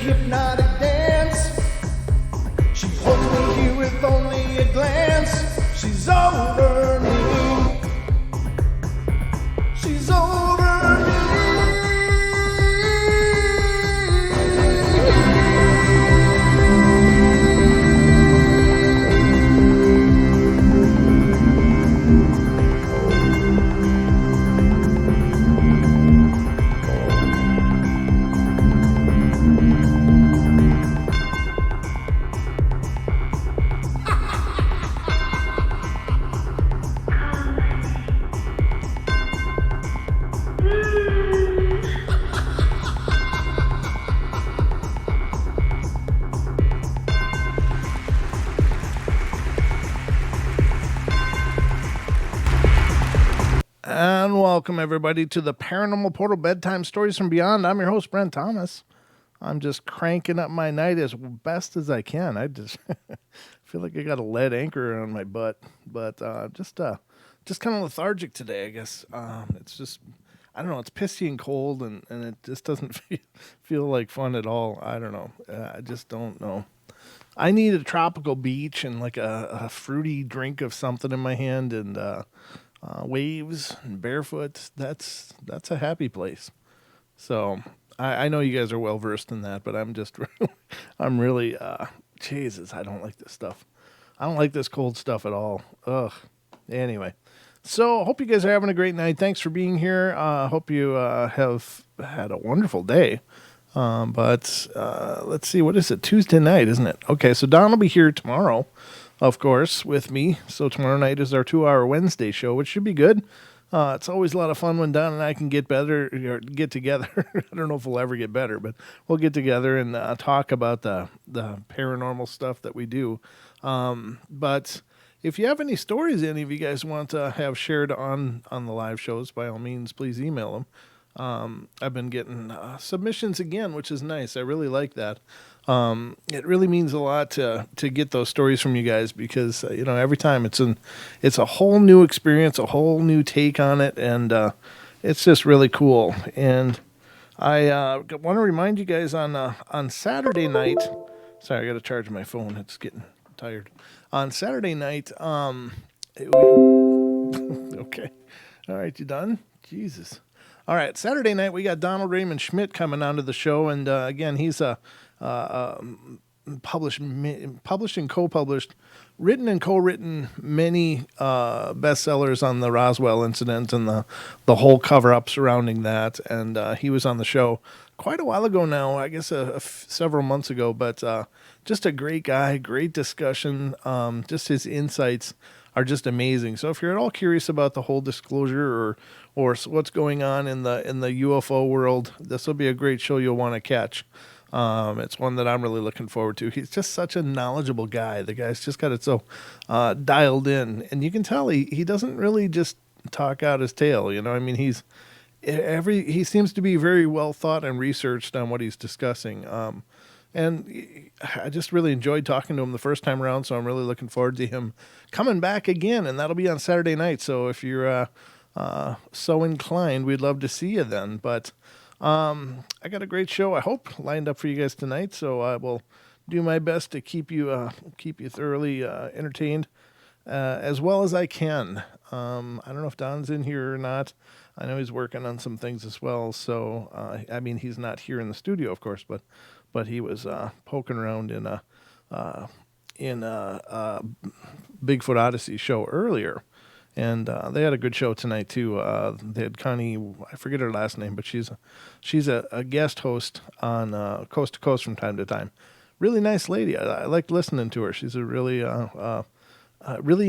hypnotic dance. She holds me here with only a glance. She's over me. She's over me. And welcome, everybody, to the Paranormal Portal Bedtime Stories from Beyond. I'm your host, Brent Thomas. I'm just cranking up my night as best as I can. I just feel like I got a lead anchor on my butt, but just kind of lethargic today, I guess. It's just, I don't know, it's pissy and cold, and it just doesn't feel like fun at all. I don't know. I just don't know. I need a tropical beach and like a fruity drink of something in my hand, and waves and barefoot. That's a happy place. So I know you guys are well versed in that, but I'm just I'm really Jesus, I don't like this stuff. I don't like this cold stuff at all. Ugh. Anyway, so hope you guys are having a great night. Thanks for being here. Hope you have had a wonderful day. But let's see, what is it? Tuesday night, isn't it? Okay, so Don will be here tomorrow, of course, with me. So tomorrow night is our 2-hour Wednesday show, which should be good. It's always a lot of fun when Don and I can get together. I don't know if we'll ever get better, but we'll get together and talk about the paranormal stuff that we do. But if you have any stories any of you guys want to have shared on the live shows, by all means, please email them. I've been getting submissions again, which is nice. I really like that. It really means a lot to get those stories from you guys, because every time it's a whole new experience, a whole new take on it, and it's just really cool. And I want to remind you guys on Saturday night. Sorry, I got to charge my phone. It's getting tired. On Saturday night, okay, all right, you done? Jesus. All right, Saturday night we got Donald Raymond Schmidt coming onto the show, and again, he's published and co-published, written and co-written many bestsellers on the Roswell incident and the whole cover-up surrounding that. And he was on the show quite a while ago now, I guess several months ago, but just a great guy, great discussion. Just his insights are just amazing. So if you're at all curious about the whole disclosure or what's going on in the UFO world, this will be a great show you'll want to catch. It's one that I'm really looking forward to. He's just such a knowledgeable guy. The guy's just got it so dialed in, and you can tell he doesn't really just talk out his tail. I mean, he seems to be very well thought and researched on what he's discussing. And I just really enjoyed talking to him the first time around, so I'm really looking forward to him coming back again, and that'll be on Saturday night. So if you're so inclined, we'd love to see you then. But I got a great show, I hope, lined up for you guys tonight, so I will do my best to keep you thoroughly entertained as well as I can. I don't know if Don's in here or not. I know he's working on some things as well, so I mean, he's not here in the studio, of course, but he was poking around in a Bigfoot Odyssey show earlier. And they had a good show tonight too. They had Connie, I forget her last name, but she's a guest host on Coast to Coast from time to time. Really nice lady. I liked listening to her. She's a really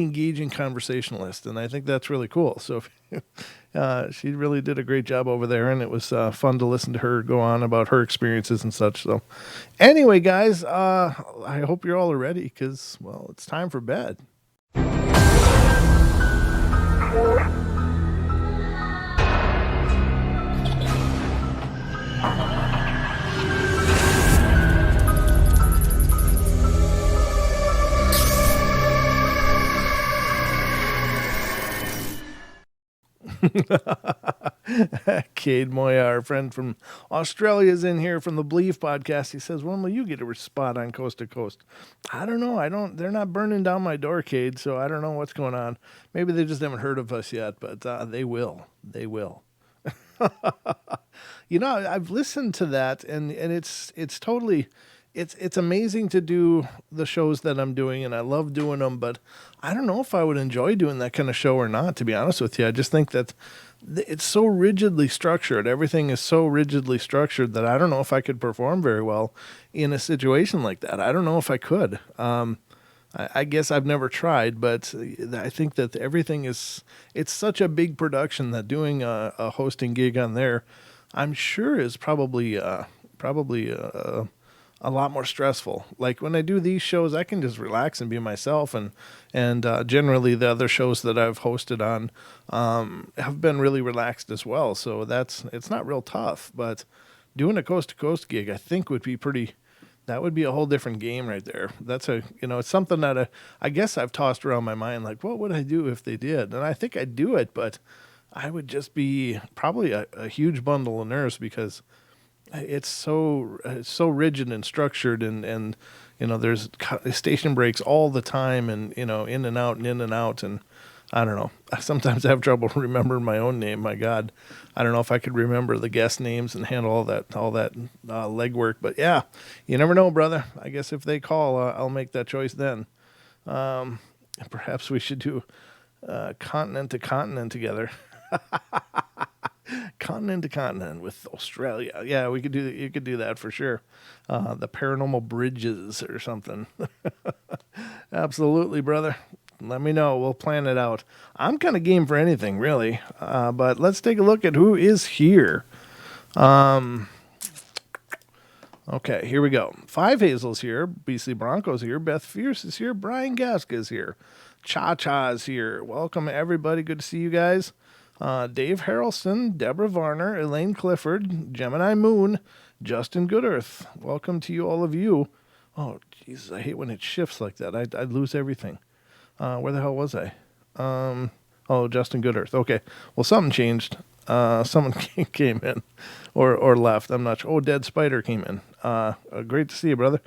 engaging conversationalist, and I think that's really cool. So she really did a great job over there, and it was fun to listen to her go on about her experiences and such. So anyway, guys, I hope you're all ready, because, well, it's time for bed. Cade Moya, our friend from Australia, is in here from the Belief podcast. He says, "When will you get a spot on Coast to Coast?" I don't know. I don't. They're not burning down my door, Cade. So I don't know what's going on. Maybe they just haven't heard of us yet, but they will. They will. I've listened to that, and it's totally. It's amazing to do the shows that I'm doing, and I love doing them, but I don't know if I would enjoy doing that kind of show or not, to be honest with you. I just think that it's so rigidly structured. Everything is so rigidly structured that I don't know if I could perform very well in a situation like that. I don't know if I could. I guess I've never tried, but I think that it's such a big production that doing a hosting gig on there, I'm sure is probably a lot more stressful. Like when I do these shows, I can just relax and be myself, and generally the other shows that I've hosted on have been really relaxed as well. So it's not real tough. But doing a coast to coast gig, I think would be pretty. That would be a whole different game right there. It's something that I guess I've tossed around my mind. Like, what would I do if they did? And I think I'd do it, but I would just be probably a huge bundle of nerves because it's so rigid and structured, and there's station breaks all the time, and in and out and in and out, and I don't know. Sometimes I have trouble remembering my own name. My God, I don't know if I could remember the guest names and handle all that legwork. But yeah, you never know, brother. I guess if they call, I'll make that choice then. Perhaps we should do continent to continent together. Continent to continent with Australia. Yeah, we could do. You could do that for sure. The paranormal bridges or something. Absolutely, brother. Let me know. We'll plan it out. I'm kind of game for anything, really. But let's take a look at who is here. Okay, here we go. Five Hazel's here. BC Broncos here. Beth Fierce is here. Brian Gaska is here. Cha-Cha is here. Welcome, everybody. Good to see you guys. Dave Harrelson, Deborah Varner, Elaine Clifford, Gemini Moon, Justin Goodearth. Welcome to you, all of you. Oh, Jesus, I hate when it shifts like that. I'd lose everything. Where the hell was I? Justin Goodearth. Okay. Well, something changed. Someone came in or left. I'm not sure. Oh, Dead Spider came in. Great to see you, brother.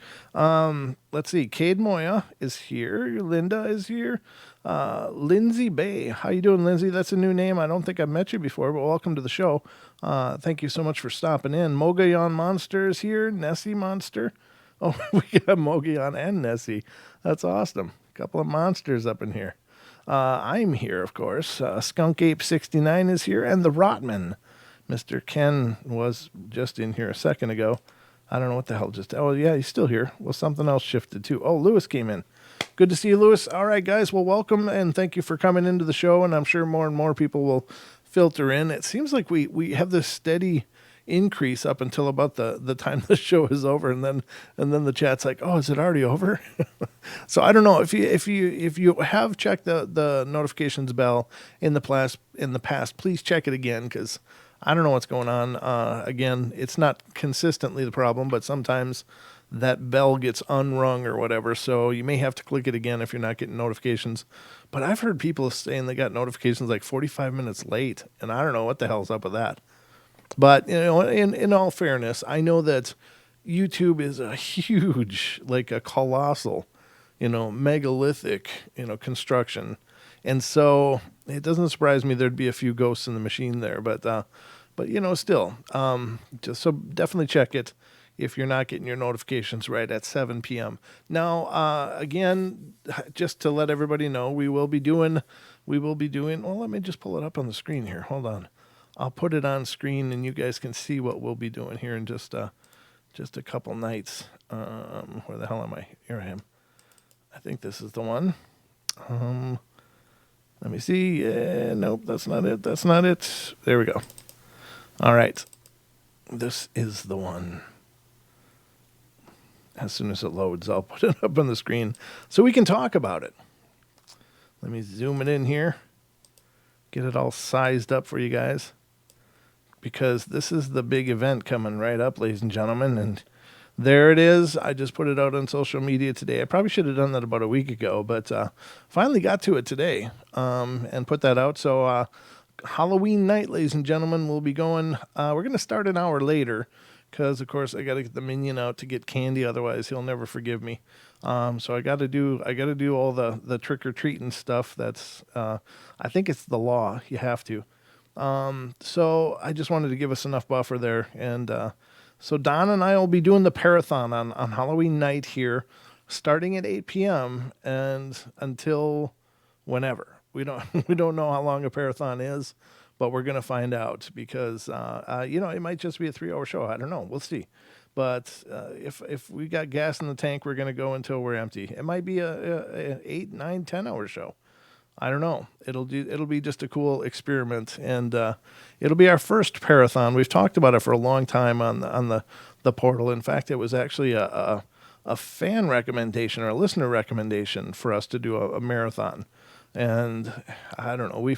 Let's see. Cade Moya is here. Linda is here. Lindsay Bay. How you doing, Lindsay? That's a new name. I don't think I've met you before, but welcome to the show. Thank you so much for stopping in. Mogayon Monster is here. Nessie Monster. Oh, we got Mogayon and Nessie. That's awesome. Couple of monsters up in here. I'm here, of course. Skunk Ape 69 is here, and the Rotman. Mr. Ken was just in here a second ago. I don't know what the hell just. Oh, yeah, he's still here. Well, something else shifted too. Oh, Lewis came in. Good to see you, Lewis. All right, guys. Well, welcome, and thank you for coming into the show, and I'm sure more and more people will filter in. It seems like we have this steady increase up until about the time the show is over, and then the chat's like, oh, is it already over? So I don't know if you have checked the notifications bell in the past, please check it again, because I don't know what's going on. Again, it's not consistently the problem, but sometimes that bell gets unrung or whatever, so you may have to click it again if you're not getting notifications. But I've heard people saying they got notifications like 45 minutes late, and I don't know what the hell's up with that. But, in all fairness, I know that YouTube is a huge, like a colossal, megalithic, construction. And so it doesn't surprise me there'd be a few ghosts in the machine there. But still, just so definitely check it if you're not getting your notifications right at 7 p.m. Now, again, just to let everybody know, we will be doing, well, let me just pull it up on the screen here. Hold on. I'll put it on screen, and you guys can see what we'll be doing here in just a couple nights. Where the hell am I? Here I am. I think this is the one. Let me see. Nope, that's not it. That's not it. There we go. All right. This is the one. As soon as it loads, I'll put it up on the screen so we can talk about it. Let me zoom it in here. Get it all sized up for you guys. Because this is the big event coming right up, ladies and gentlemen. And there it is. I just put it out on social media today. I probably should have done that about a week ago, but finally got to it today and put that out. So Halloween night, ladies and gentlemen. We'll be going. We're going to start an hour later because, of course, I got to get the minion out to get candy. Otherwise, he'll never forgive me. So I got to do all the trick or treating stuff. That's I think it's the law. You have to. So I just wanted to give us enough buffer there, and so Don and I will be doing the parathon on Halloween night here, starting at 8 p.m. and until whenever. We don't we don't know how long a parathon is, but we're gonna find out because it might just be a 3-hour show. I don't know. We'll see. But if we got gas in the tank, we're gonna go until we're empty. It might be a 8, 9, 10-hour show. I don't know. It'll be just a cool experiment, and it'll be our first parathon. We've talked about it for a long time on the portal. In fact, it was actually a fan recommendation or a listener recommendation for us to do a marathon. And I don't know.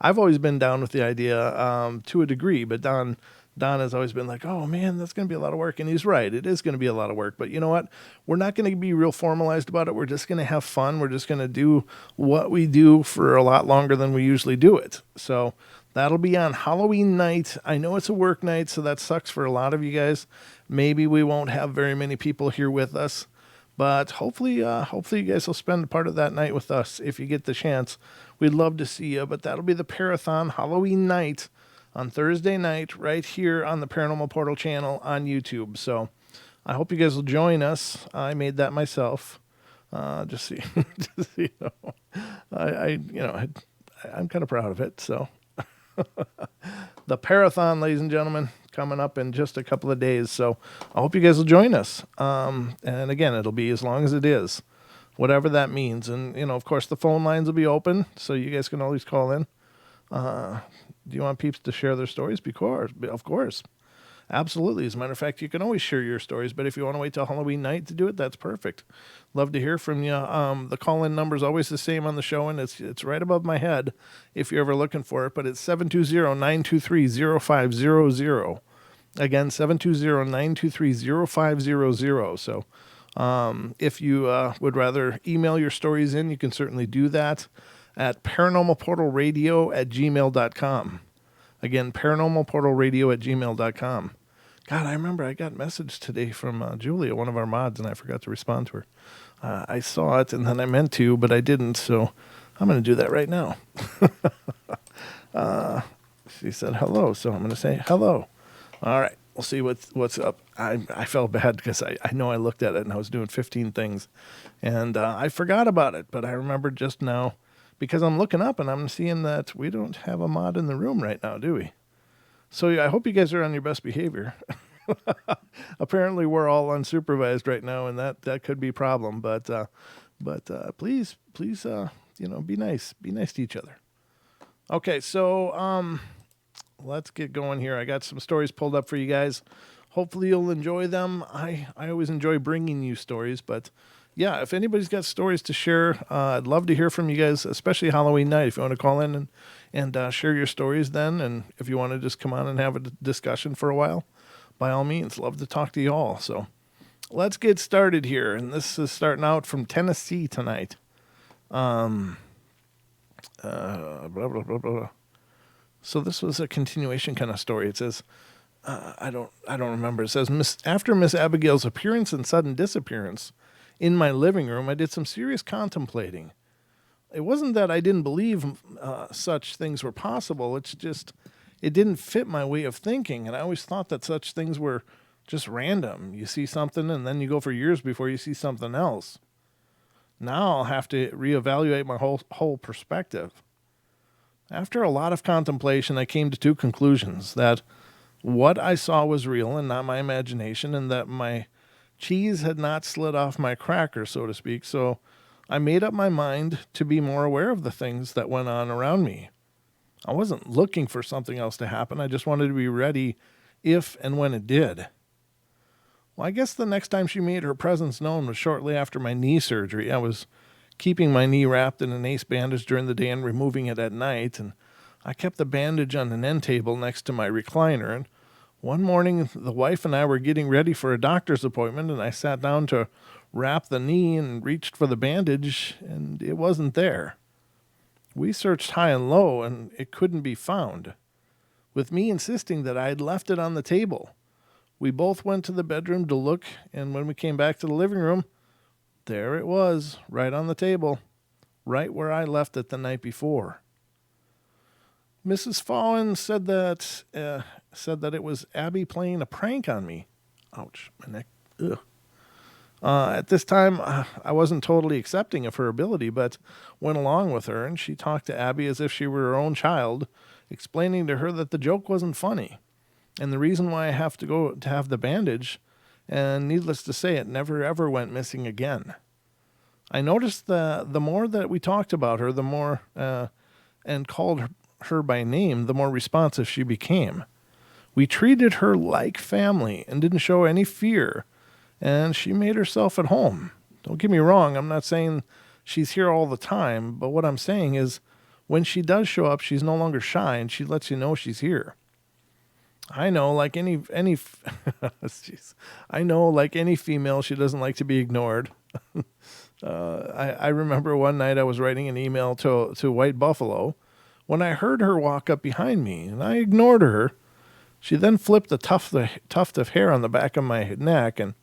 I've always been down with the idea to a degree, but Don has always been like, "Oh man, that's going to be a lot of work," and he's right. It is going to be a lot of work, but you know what? We're not going to be real formalized about it. We're just going to have fun. We're just going to do what we do for a lot longer than we usually do it. So that'll be on Halloween night. I know it's a work night, so that sucks for a lot of you guys. Maybe we won't have very many people here with us. But hopefully you guys will spend part of that night with us if you get the chance. We'd love to see you. But that'll be the Parathon Halloween night on Thursday night right here on the Paranormal Portal channel on YouTube. So I hope you guys will join us. I made that myself. Just so you know, I'm kind of proud of it. So the Parathon, ladies and gentlemen, coming up in just a couple of days. So I hope you guys will join us. And again, it'll be as long as it is, whatever that means. And, of course, the phone lines will be open, so you guys can always call in. Do you want peeps to share their stories? Of course. Absolutely. As a matter of fact, you can always share your stories, but if you want to wait till Halloween night to do it, that's perfect. Love to hear from you. The call-in number is always the same on the show, and it's right above my head if you're ever looking for it, but it's 720-923-0500. Again, 720-923-0500. So if you would rather email your stories in, you can certainly do that at paranormalportalradio@gmail.com. Again, paranormalportalradio@gmail.com. God, I remember I got a message today from Julia, one of our mods, and I forgot to respond to her. I saw it, and then I meant to, but I didn't, so I'm going to do that right now. She said hello, so I'm going to say hello. All right, we'll see what's up. I felt bad because I know I looked at it, and I was doing 15 things, and I forgot about it, but I remembered just now because I'm looking up, and I'm seeing that we don't have a mod in the room right now, do we? So I hope you guys are on your best behavior. Apparently, we're all unsupervised right now, and that could be a problem. But please, be nice. Be nice to each other. Okay, so let's get going here. I got some stories pulled up for you guys. Hopefully, you'll enjoy them. I always enjoy bringing you stories, but yeah, if anybody's got stories to share, I'd love to hear from you guys, especially Halloween night. If you want to call in and share your stories then, and if you want to just come on and have a discussion for a while, by all means, love to talk to you all. So let's get started here. And this is starting out from Tennessee tonight. Blah, blah, blah, blah. So this was a continuation kind of story. It says, I don't remember. It says, after Miss Abigail's appearance and sudden disappearance in my living room, I did some serious contemplating. It wasn't that I didn't believe such things were possible. It's just, it didn't fit my way of thinking. And I always thought that such things were just random. You see something and then you go for years before you see something else. Now I'll have to reevaluate my whole perspective. After a lot of contemplation, I came to two conclusions: that what I saw was real and not my imagination, and that my cheese had not slid off my cracker, so to speak. So I made up my mind to be more aware of the things that went on around me. I wasn't looking for something else to happen. I just wanted to be ready if and when it did. Well, I guess the next time she made her presence known was shortly after my knee surgery. I was keeping my knee wrapped in an ace bandage during the day and removing it at night, and I kept the bandage on an end table next to my recliner. And one morning, the wife and I were getting ready for a doctor's appointment, and I sat down to wrap the knee and reached for the bandage, and it wasn't there. We searched high and low, and it couldn't be found, with me insisting that I had left it on the table. We both went to the bedroom to look, and when we came back to the living room, there it was, right on the table, right where I left it the night before. Mrs. Fallon said that it was Abby playing a prank on me. Ouch, my neck. Ugh. At this time, I wasn't totally accepting of her ability, but went along with her, and she talked to Abby as if she were her own child, explaining to her that the joke wasn't funny, and the reason why I have to go to have the bandage, and needless to say, it never ever went missing again. I noticed the more that we talked about her, the more and called her by name, the more responsive she became. We treated her like family and didn't show any fear, and she made herself at home. Don't get me wrong, I'm not saying she's here all the time, but what I'm saying is when she does show up, she's no longer shy and she lets you know she's here. I know, like any jeez. I know, like any female, she doesn't like to be ignored. I remember one night I was writing an email to White Buffalo when I heard her walk up behind me, and I ignored her. She then flipped a tuft of hair on the back of my neck, and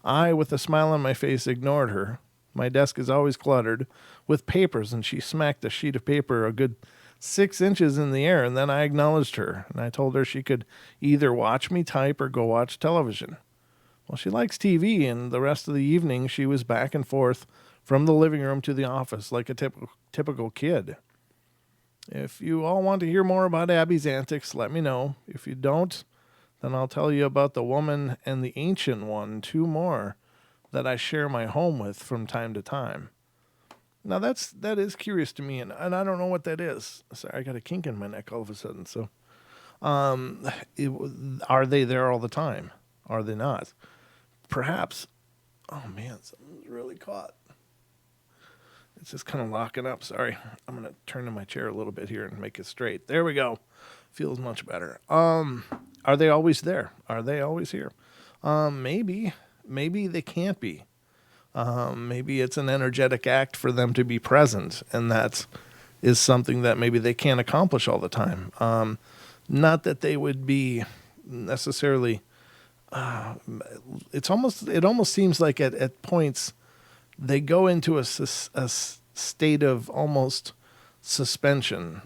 I, with a smile on my face, ignored her. My desk is always cluttered with papers, and she smacked a sheet of paper a good 6 inches in the air, and then I acknowledged her, and I told her she could either watch me type or go watch television. Well, she likes TV, and the rest of the evening she was back and forth from the living room to the office like a typical kid. If you all want to hear more about Abby's antics, let me know. If you don't, then I'll tell you about the woman and the ancient one, 2 more, that I share my home with from time to time. Now that is curious to me, and I don't know what that is. Sorry, I got a kink in my neck all of a sudden. So, are they there all the time? Are they not? Perhaps. Oh man, something's really caught. It's just kind of locking up. Sorry. I'm going to turn in my chair a little bit here and make it straight. There we go. Feels much better. Are they always there? Are they always here? Maybe. Maybe they can't be. Maybe it's an energetic act for them to be present, and that is something that maybe they can't accomplish all the time. Not that they would be necessarily... it almost seems like at points they go into a state of almost suspension,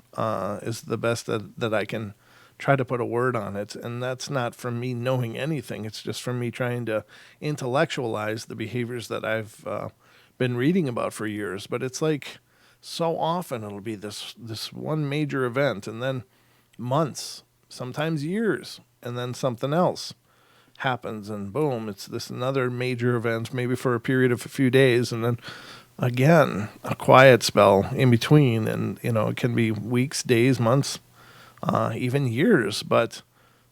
is the best that I can try to put a word on it. And that's not from me knowing anything. It's just from me trying to intellectualize the behaviors that I've been reading about for years. But it's like so often it'll be this one major event, and then months, sometimes years, and then something else happens, and boom, it's this another major event, maybe for a period of a few days, and then again a quiet spell in between, and it can be weeks, days, months, even years. But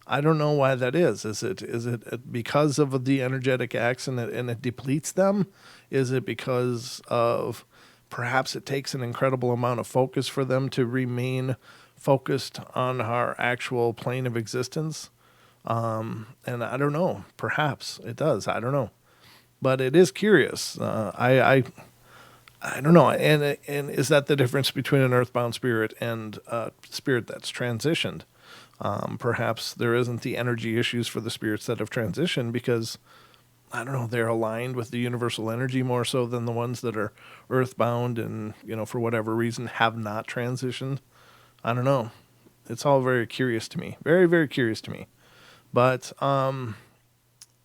I don't know why that is. Is it because of the energetic acts and it depletes them? Is it because of perhaps it takes an incredible amount of focus for them to remain focused on our actual plane of existence? And I don't know. Perhaps it does. I don't know. But it is curious. I don't know. And is that the difference between an earthbound spirit and a spirit that's transitioned? Perhaps there isn't the energy issues for the spirits that have transitioned because, I don't know, they're aligned with the universal energy more so than the ones that are earthbound and, for whatever reason have not transitioned. I don't know. It's all very curious to me. Very, very curious to me. But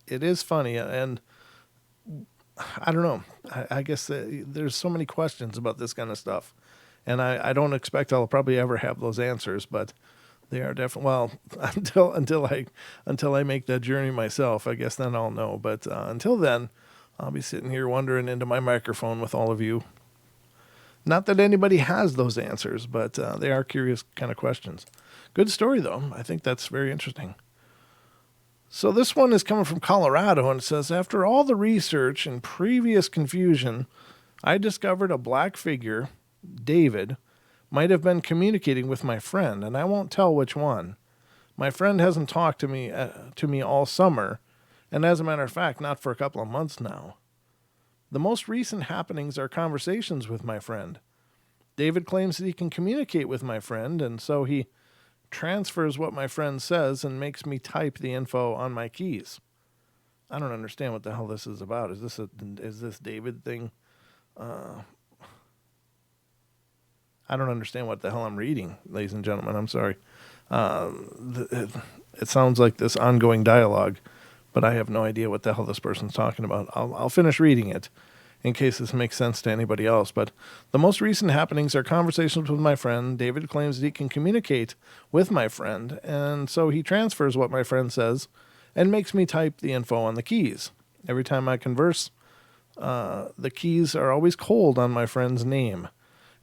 it is funny, and I don't know. I guess there's so many questions about this kind of stuff, and I don't expect I'll probably ever have those answers. But they are definitely, well, until I make that journey myself. I guess then I'll know. But until then, I'll be sitting here wondering into my microphone with all of you. Not that anybody has those answers, but they are curious kind of questions. Good story, though. I think that's very interesting. So this one is coming from Colorado, and it says, after all the research and previous confusion, I discovered a black figure, David, might have been communicating with my friend, and I won't tell which one. My friend hasn't talked to me all summer, and as a matter of fact, not for a couple of months now. The most recent happenings are conversations with my friend. David claims that he can communicate with my friend, and so he transfers what my friend says and makes me type the info on my keys. I don't understand what the hell this is about. Is this David thing? I don't understand what the hell I'm reading, ladies and gentlemen. I'm sorry. It sounds like this ongoing dialogue, but I have no idea what the hell this person's talking about. I'll finish reading it in case this makes sense to anybody else. But the most recent happenings are conversations with my friend. David claims that he can communicate with my friend, and so he transfers what my friend says and makes me type the info on the keys. Every time I converse, the keys are always cold on my friend's name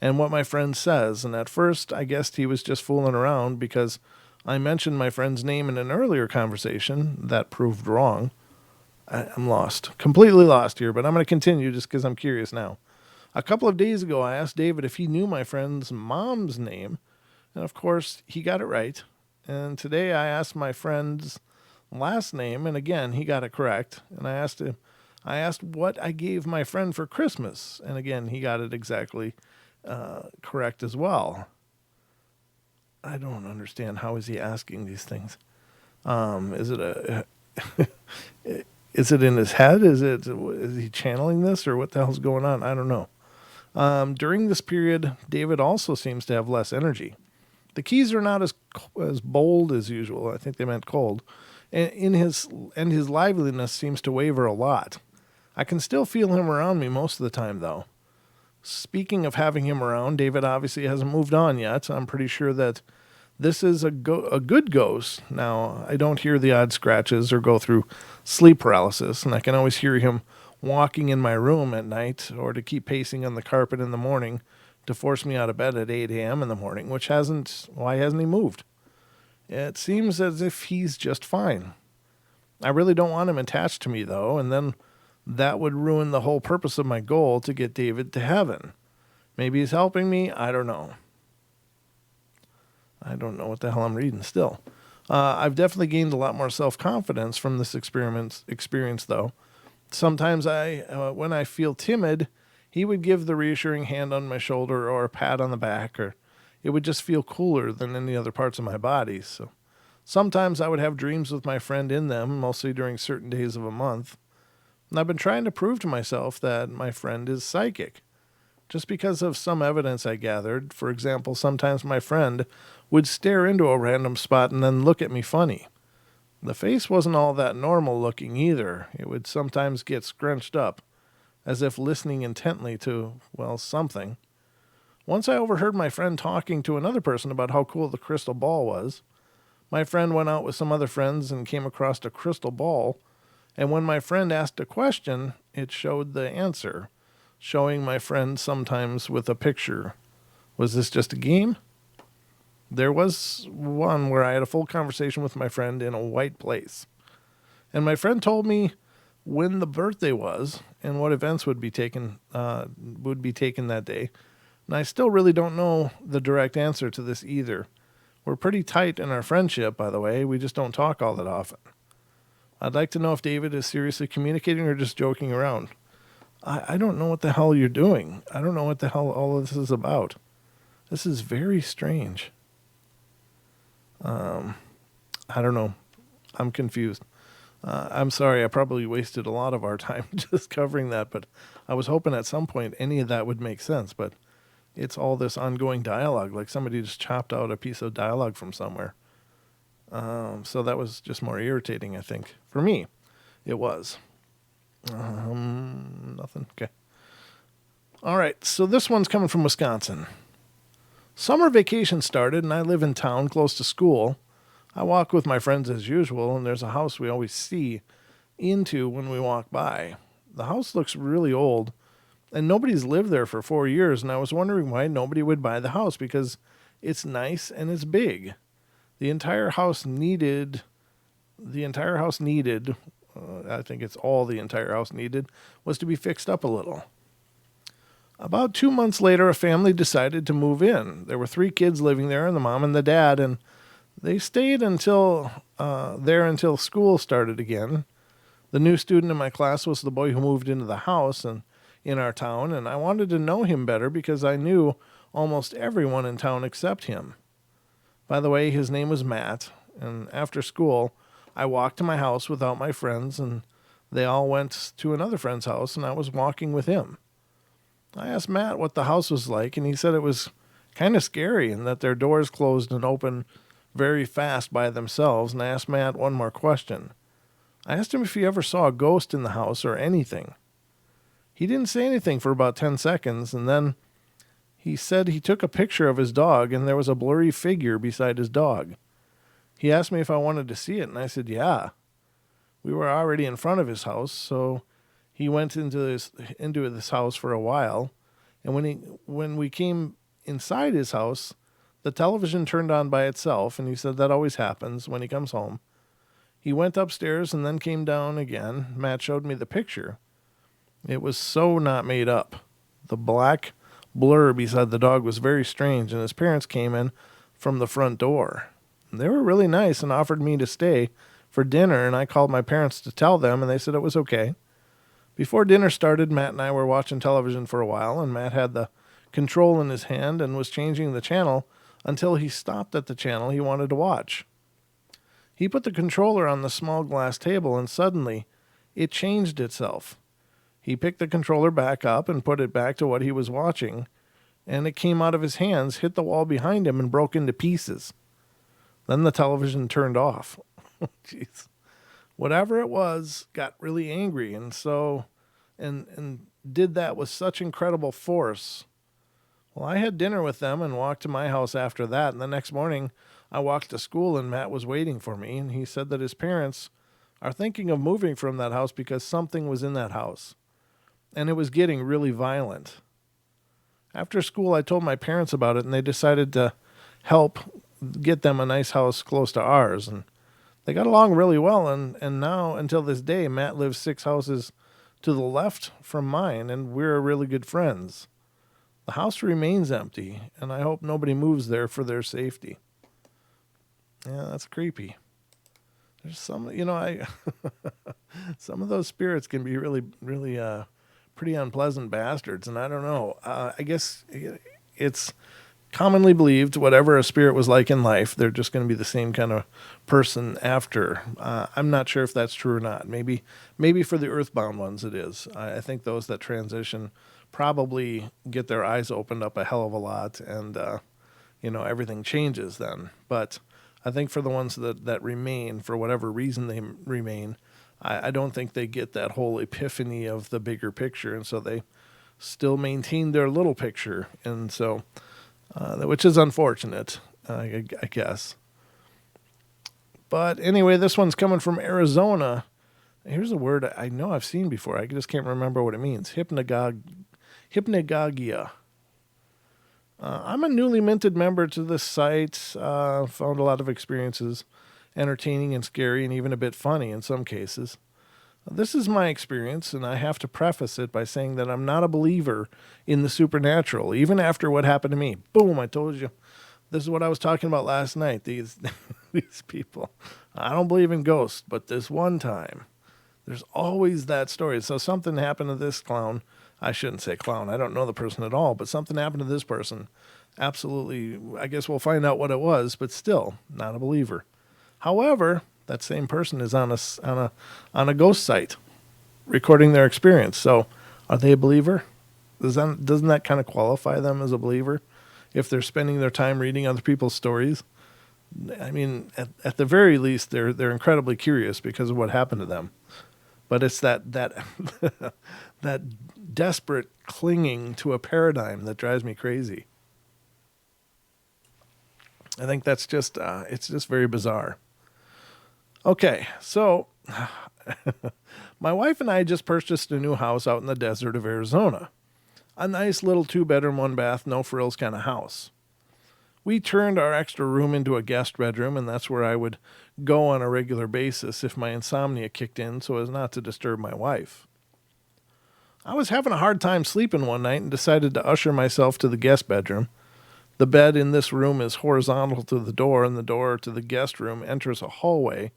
and what my friend says. And at first, I guessed he was just fooling around because I mentioned my friend's name in an earlier conversation. That proved wrong. I'm lost, completely lost here, but I'm going to continue just because I'm curious now. A couple of days ago, I asked David if he knew my friend's mom's name, and of course, he got it right. And today I asked my friend's last name, and again, he got it correct. And I asked what I gave my friend for Christmas, and again, he got it exactly correct as well. I don't understand. How is he asking these things? Is it in his head? Is he channeling this, or what the hell's going on? I don't know. During this period, David also seems to have less energy. The keys are not as bold as usual. I think they meant cold. And his liveliness seems to waver a lot. I can still feel him around me most of the time, though. Speaking of having him around, David obviously hasn't moved on yet. I'm pretty sure that this is a good ghost. Now, I don't hear the odd scratches or go through sleep paralysis, and I can always hear him walking in my room at night or to keep pacing on the carpet in the morning to force me out of bed at 8 a.m. in the morning, why hasn't he moved? It seems as if he's just fine. I really don't want him attached to me, though, and then that would ruin the whole purpose of my goal to get David to heaven. Maybe he's helping me. I don't know. I don't know what the hell I'm reading still. I've definitely gained a lot more self-confidence from this experience, though. Sometimes when I feel timid, he would give the reassuring hand on my shoulder or a pat on the back, or it would just feel cooler than any other parts of my body. So sometimes I would have dreams with my friend in them, mostly during certain days of a month. And I've been trying to prove to myself that my friend is psychic. Just because of some evidence I gathered. For example, sometimes my friend would stare into a random spot and then look at me funny. The face wasn't all that normal looking either. It would sometimes get scrunched up, as if listening intently to, something. Once I overheard my friend talking to another person about how cool the crystal ball was. My friend went out with some other friends and came across a crystal ball, and when my friend asked a question, it showed the answer, showing my friend sometimes with a picture. Was this just a game? There was one where I had a full conversation with my friend in a white place. And my friend told me when the birthday was and what events would be taken that day. And I still really don't know the direct answer to this either. We're pretty tight in our friendship, by the way. We just don't talk all that often. I'd like to know if David is seriously communicating or just joking around. I don't know what the hell you're doing. I don't know what the hell all of this is about. This is very strange. I don't know. I'm confused. I'm sorry. I probably wasted a lot of our time just covering that, but I was hoping at some point any of that would make sense, but it's all this ongoing dialogue, like somebody just chopped out a piece of dialogue from somewhere. So that was just more irritating, I think. For me, it was. Nothing. Okay. All right. So this one's coming from Wisconsin. Summer vacation started, and I live in town close to school. I walk with my friends as usual, and there's a house we always see into when we walk by. The house looks really old, and nobody's lived there for 4 years, and I was wondering why nobody would buy the house, because it's nice and it's big. The entire house needed, I think it's all the entire house needed, was to be fixed up a little. About 2 months later, a family decided to move in. There were 3 kids living there, and the mom and the dad, and they stayed until school started again. The new student in my class was the boy who moved into the house and in our town, and I wanted to know him better because I knew almost everyone in town except him. By the way, his name was Matt, and after school, I walked to my house without my friends, and they all went to another friend's house, and I was walking with him. I asked Matt what the house was like, and he said it was kind of scary and that their doors closed and opened very fast by themselves, and I asked Matt one more question. I asked him if he ever saw a ghost in the house or anything. He didn't say anything for about 10 seconds, and then he said he took a picture of his dog, and there was a blurry figure beside his dog. He asked me if I wanted to see it, and I said, yeah. We were already in front of his house, so he went into this house for a while, and when we came inside his house, the television turned on by itself, and he said that always happens when he comes home. He went upstairs and then came down again. Matt showed me the picture. It was so not made up. The black blur beside the dog was very strange, and his parents came in from the front door. They were really nice and offered me to stay for dinner, and I called my parents to tell them, and they said it was okay. Before dinner started, Matt and I were watching television for a while, and Matt had the control in his hand and was changing the channel until he stopped at the channel he wanted to watch. He put the controller on the small glass table, and suddenly it changed itself. He picked the controller back up and put it back to what he was watching, and it came out of his hands, hit the wall behind him, and broke into pieces. Then the television turned off. Jeez. Whatever it was got really angry, and did that with such incredible force. Well, I had dinner with them and walked to my house after that, and the next morning I walked to school and Matt was waiting for me, and he said that his parents are thinking of moving from that house because something was in that house, and it was getting really violent. After school, I told my parents about it, and they decided to help get them a nice house close to ours, and they got along really well, and now, until this day, Matt lives 6 houses to the left from mine, and we're really good friends. The house remains empty, and I hope nobody moves there for their safety. Yeah, that's creepy. There's some, some of those spirits can be really, really pretty unpleasant bastards, and I don't know. I guess it's commonly believed whatever a spirit was like in life, they're just going to be the same kind of person after. I'm not sure if that's true or not. Maybe for the earthbound ones it is. I think those that transition probably get their eyes opened up a hell of a lot, and everything changes then. But I think for the ones that remain, for whatever reason they remain, I don't think they get that whole epiphany of the bigger picture, and so they still maintain their little picture, and so which is unfortunate, I guess. But anyway, this one's coming from Arizona. Here's a word I know I've seen before. I just can't remember what it means. Hypnagogia. I'm a newly minted member to this site. Found a lot of experiences entertaining and scary and even a bit funny in some cases. This is my experience, and I have to preface it by saying that I'm not a believer in the supernatural, even after what happened to me. Boom, I told you. This is what I was talking about last night, these people. I don't believe in ghosts, but this one time, there's always that story. So something happened to this clown. I shouldn't say clown. I don't know the person at all, but something happened to this person. Absolutely, I guess we'll find out what it was, but still, not a believer. However, that same person is on a ghost site, recording their experience. So, are they a believer? Doesn't that kind of qualify them as a believer, if they're spending their time reading other people's stories? I mean, at the very least, they're incredibly curious because of what happened to them. But it's that that desperate clinging to a paradigm that drives me crazy. I think that's just it's just very bizarre. Okay, so my wife and I just purchased a new house out in the desert of Arizona. A nice little 2-bedroom, 1-bath, no frills kind of house. We turned our extra room into a guest bedroom, and that's where I would go on a regular basis if my insomnia kicked in so as not to disturb my wife. I was having a hard time sleeping one night and decided to usher myself to the guest bedroom. The bed in this room is horizontal to the door, and the door to the guest room enters a hallway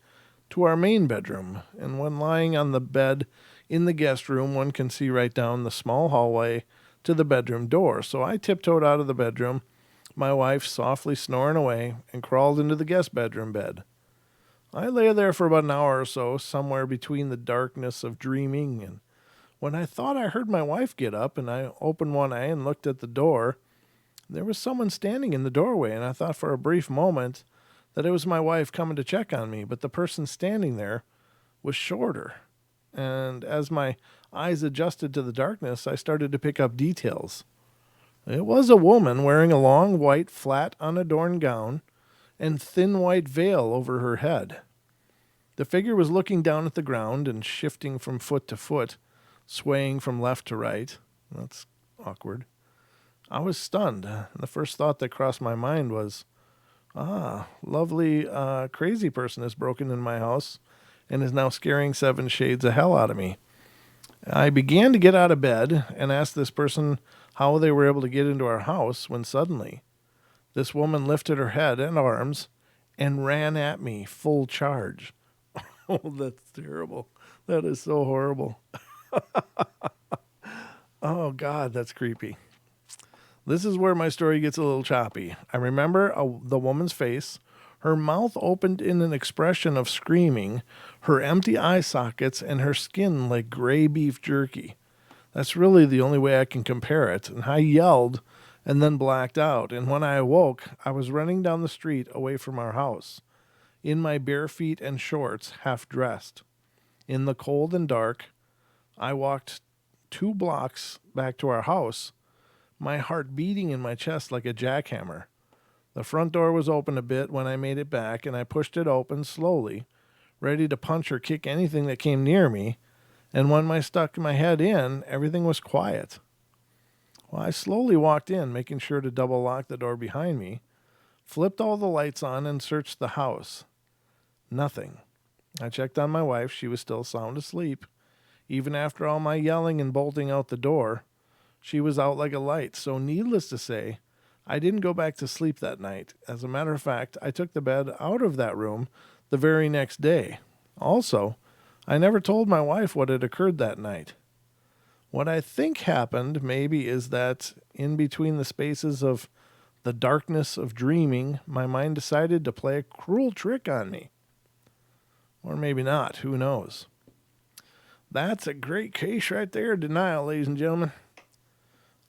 to our main bedroom, and when lying on the bed in the guest room, one can see right down the small hallway to the bedroom door. So I tiptoed out of the bedroom, my wife softly snoring away, and crawled into the guest bedroom bed. I lay there for about an hour or so, somewhere between the darkness of dreaming and when I thought I heard my wife get up, and I opened one eye and looked at the door. There was someone standing in the doorway, and I thought for a brief moment that it was my wife coming to check on me, but the person standing there was shorter. And as my eyes adjusted to the darkness, I started to pick up details. It was a woman wearing a long white flat unadorned gown and thin white veil over her head. The figure was looking down at the ground and shifting from foot to foot, swaying from left to right. That's awkward. I was stunned. The first thought that crossed my mind was, lovely crazy person has broken in my house and is now scaring 7 shades of hell out of me. I began to get out of bed and asked this person how they were able to get into our house when suddenly this woman lifted her head and arms and ran at me full charge. Oh, that's terrible. That is so horrible. Oh, God, that's creepy. This is where my story gets a little choppy. I remember the woman's face. Her mouth opened in an expression of screaming, her empty eye sockets, and her skin like gray beef jerky. That's really the only way I can compare it. And I yelled and then blacked out. And when I awoke, I was running down the street away from our house, in my bare feet and shorts, half dressed. In the cold and dark, I walked 2 blocks back to our house, my heart beating in my chest like a jackhammer. The front door was open a bit when I made it back, and I pushed it open slowly, ready to punch or kick anything that came near me. And when I stuck my head in, everything was quiet. Well, I slowly walked in, making sure to double lock the door behind me, flipped all the lights on, and searched the house. Nothing. I checked on my wife. She was still sound asleep. Even after all my yelling and bolting out the door, she was out like a light. So needless to say, I didn't go back to sleep that night. As a matter of fact, I took the bed out of that room the very next day. Also, I never told my wife what had occurred that night. What I think happened maybe is that in between the spaces of the darkness of dreaming, my mind decided to play a cruel trick on me. Or maybe not, who knows? That's a great case right there, denial, ladies and gentlemen.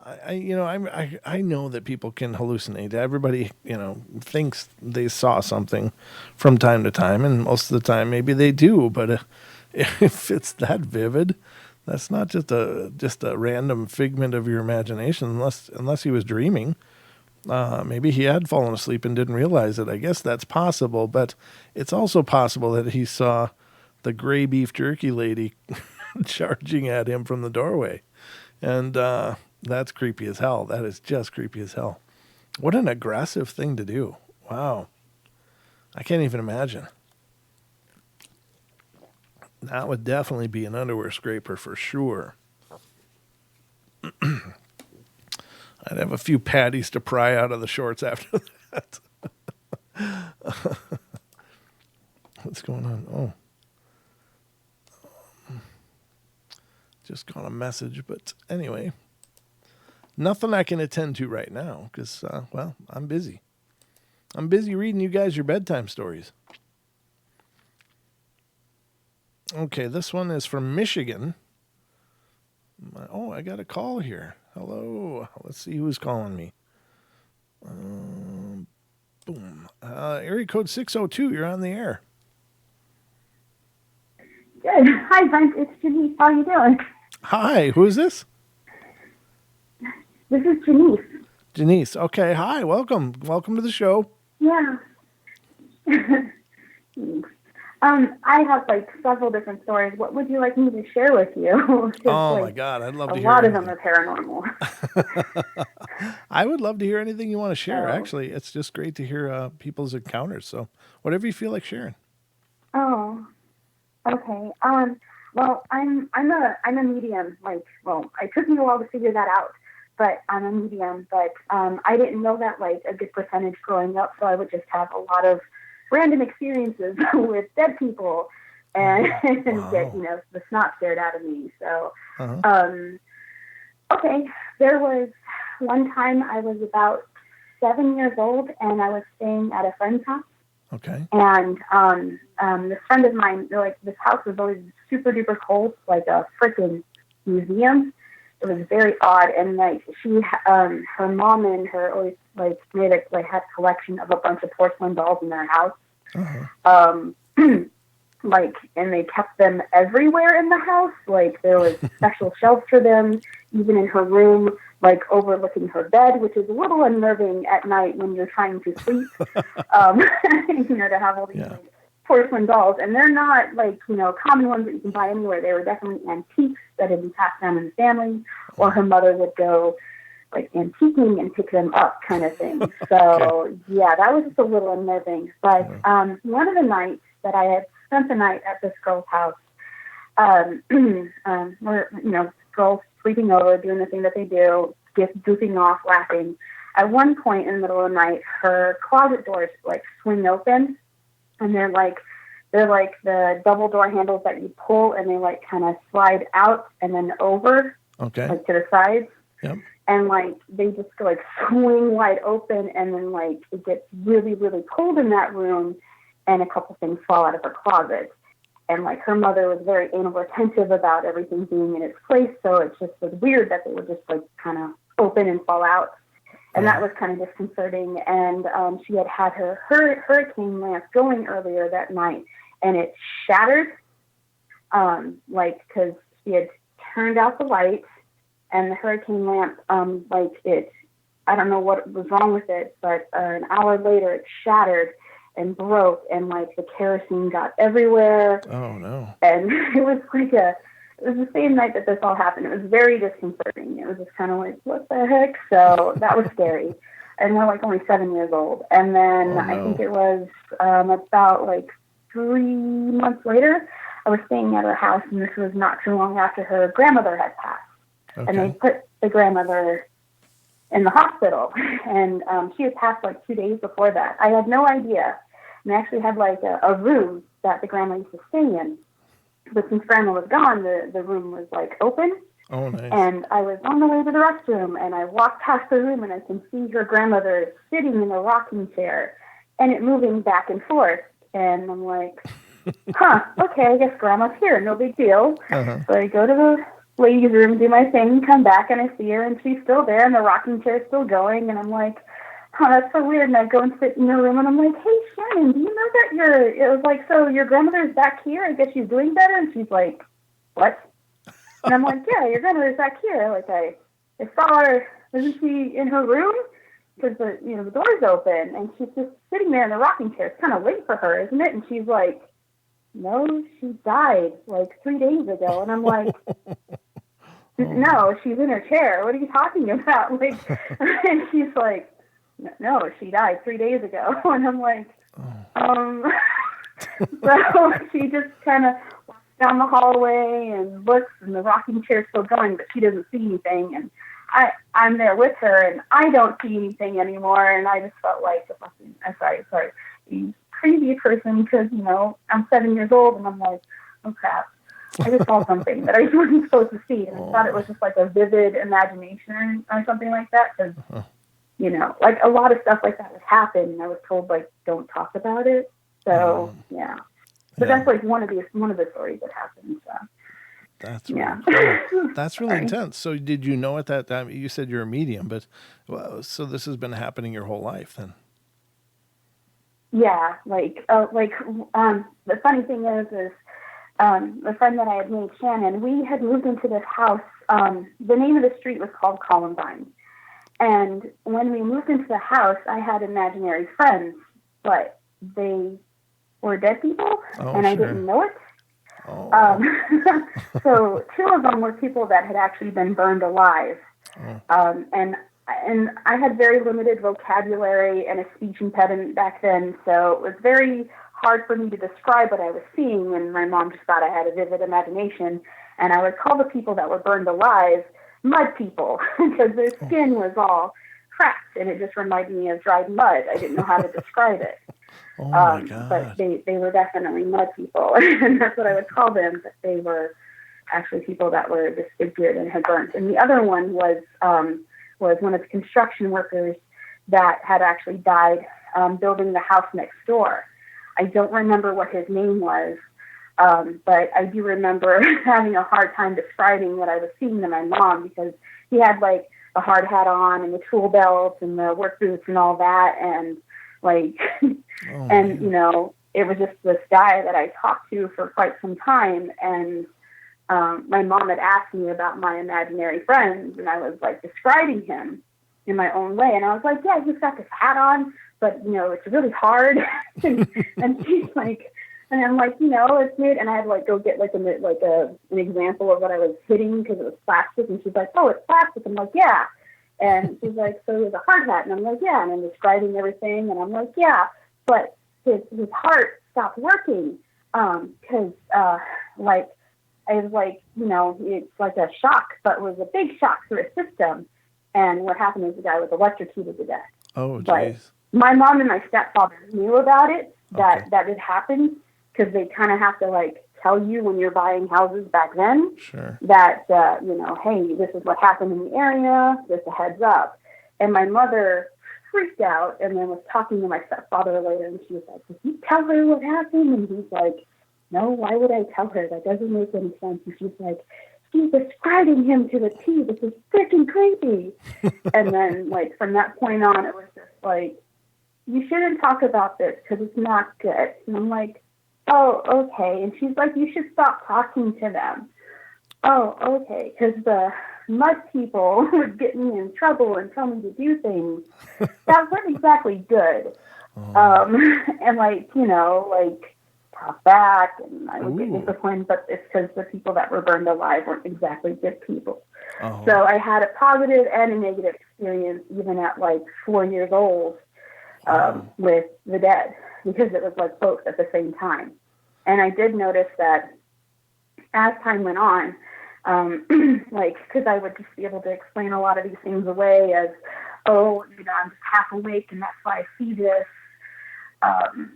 I know that people can hallucinate. Everybody, thinks they saw something from time to time, and most of the time maybe they do. But if it's that vivid, that's not just a random figment of your imagination, unless he was dreaming. Maybe he had fallen asleep and didn't realize it. I guess that's possible, but it's also possible that he saw the gray beef jerky lady charging at him from the doorway. And that's creepy as hell. That is just creepy as hell. What an aggressive thing to do. Wow. I can't even imagine. That would definitely be an underwear scraper for sure. I'd have a few patties to pry out of the shorts after that. What's going on? Oh. Just got a message, but anyway. Nothing I can attend to right now because, I'm busy. I'm busy reading you guys your bedtime stories. Okay, this one is from Michigan. Oh, I got a call here. Hello. Let's see who's calling me. Boom. Area code 602, you're on the air. Good. Hi, Brent. It's Janice. How are you doing? Hi, who is this? This is Janice. Janice. Okay, hi. Welcome. Welcome to the show. Yeah. Thanks. I have several different stories. What would you like me to share with you? Oh my God, I'd love to hear. A lot of them are paranormal. I would love to hear anything you want to share. Actually, it's just great to hear people's encounters. So, whatever you feel like sharing. Oh, okay. Well, I'm a medium. It took me a while to figure that out, but I'm a medium. But I didn't know that a good percentage growing up, so I would just have a lot of random experiences with dead people and get the snot scared out of me. So Okay, there was one time I was about 7 years old, and I was staying at a friend's house. Okay. And this friend of mine, like, this house was always super duper cold, like a freaking museum. It was very odd, and like her mom and her always like made a like had a collection of a bunch of porcelain dolls in their house. Uh-huh. Um, like, and they kept them everywhere in the house. Like, there was special shelves for them, even in her room, like overlooking her bed, which is a little unnerving at night when you're trying to sleep. um, to have all these like porcelain dolls, and they're not like common ones that you can buy anywhere. They were definitely antiques that had been passed down in the family, or her mother would go like antiquing and pick them up, kind of thing. So yeah, that was just a little unnerving. But one of the nights that I had spent the night at this girl's house, we're girls sleeping over, doing the thing that they do, just goofing off, laughing. At one point in the middle of the night, her closet doors like swing open, and they're like the double door handles that you pull, and they like kind of slide out and then over, like to the sides. Yep. And like they just like swing wide open, and then like it gets really, really cold in that room, and a couple things fall out of her closet. And like her mother was very anal retentive about everything being in its place, so it just was weird that they would just like kind of open and fall out. And that was kind of disconcerting. And she had her hurricane lamp going earlier that night, and it shattered, because she had turned out the light, and the hurricane lamp, I don't know what was wrong with it, but an hour later it shattered and broke, and like the kerosene got everywhere. Oh no! And it was the same night that this all happened. It was very disconcerting. It was just kind of like, what the heck? So that was scary. And we're like only 7 years old. And then I think it was about like 3 months later, I was staying at her house, and this was not too long after her grandmother had passed. Okay. And they put the grandmother in the hospital, and she had passed like 2 days before that. I had no idea. And they actually had like a room that the grandma used to stay in. But since grandma was gone, the room was like open. Oh, nice. And I was on the way to the restroom, and I walked past the room, and I can see her grandmother sitting in a rocking chair, and it moving back and forth. And I'm like, okay, I guess grandma's here. No big deal. Uh-huh. So I go to the ladies' room, do my thing, come back, and I see her, and she's still there, and the rocking chair's still going. And I'm like, that's so weird. And I go and sit in her room, and I'm like, hey, Shannon, do you know that it was like, so your grandmother's back here? I guess she's doing better? And she's like, what? And I'm like, yeah, your grandmother's back here. Like, I saw her. Isn't she in her room? Because the door's open, and she's just sitting there in the rocking chair. It's kind of late for her, isn't it? And she's like, no, she died like 3 days ago. And I'm like, no, she's in her chair. What are you talking about? Like, and she's like, no, she died 3 days ago. And I'm like, So she just kind of walks down the hallway and looks, and the rocking chair's still going, but she doesn't see anything. And I'm there with her, and I don't see anything anymore. And I just felt like a crazy person, because I'm 7 years old, and I'm like, oh crap, I just saw something that I wasn't supposed to see, and I thought it was just like a vivid imagination or something like that. Because like a lot of stuff like that would happen, and I was told like don't talk about it. So but that's like one of the stories that happened. So. That's really cool. That's really intense. So did you know at that time? You said you're a medium, but so this has been happening your whole life then? Yeah, the funny thing is the friend that I had made, Shannon, we had moved into this house. The name of the street was called Columbine. And when we moved into the house, I had imaginary friends, but they were dead people, and I didn't know it. So 2 of them were people that had actually been burned alive. And I had very limited vocabulary and a speech impediment back then, so it was very hard for me to describe what I was seeing, and my mom just thought I had a vivid imagination. And I would call the people that were burned alive mud people, because their skin was all cracked, and it just reminded me of dried mud. I didn't know how to describe it. Oh my God. But they were definitely mud people, and that's what I would call them. But they were actually people that were disfigured and had burnt. And the other one was one of the construction workers that had actually died building the house next door. I don't remember what his name was, but I do remember having a hard time describing what I was seeing to my mom, because he had like a hard hat on and the tool belt and the work boots and all that. And like, and you know, it was just this guy that I talked to for quite some time. And my mom had asked me about my imaginary friends, and I was like describing him in my own way. And I was like, yeah, he's got this hat on, but you know, it's really hard. and she's like, and I'm like, you know, it's weird. And I had to like go get like an example of what I was hitting because it was plastic. And she's like, oh, it's plastic. I'm like, yeah. And she's like, so it was a hard hat. And I'm like, yeah. And I'm describing everything. And I'm like, yeah. But his heart stopped working because like, I was like, you know, it's like a shock, but it was a big shock through his system. And what happened is the guy was electrocuted to death. Oh, but geez. My mom and my stepfather knew about it, that Okay. that it happened, because they kind of have to like tell you when you're buying houses back then Sure. that, you know, hey, this is what happened in the area, just a heads up. And my mother freaked out and then was talking to my stepfather later, and she was like, did you tell her what happened? And he's like, no, why would I tell her? That doesn't make any sense. And she's like, she's describing him to the T. This is freaking creepy. And then, like, from that point on, it was just like, you shouldn't talk about this because it's not good. And I'm like, oh, okay. And she's like, you should stop talking to them. Oh, okay. Because the mud people would get me in trouble and tell me to do things that weren't exactly good. And, like, you know, like, talk back, and I would get disciplined, but it's because the people that were burned alive weren't exactly good people. So I had a positive and a negative experience even at like 4 years old with the dead, because it was like both at the same time. And I did notice that as time went on, like, because I would just be able to explain a lot of these things away as, oh, you know, I'm just half awake and that's why I see this.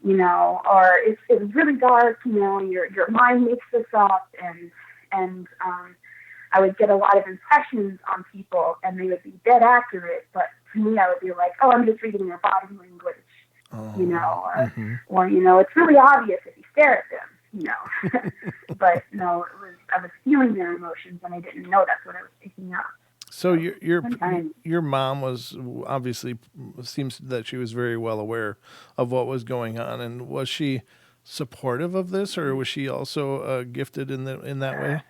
You know, or it's really dark, you know, your mind makes this up, and I would get a lot of impressions on people, and they would be dead accurate, but to me, I would be like, oh, I'm just reading their body language, you know, or, you know, it's really obvious if you stare at them, you know, but no, I was feeling their emotions, and I didn't know that's what I was picking up. So your mom was obviously, seems that she was very well aware of what was going on, and was she supportive of this, or was she also gifted in that way?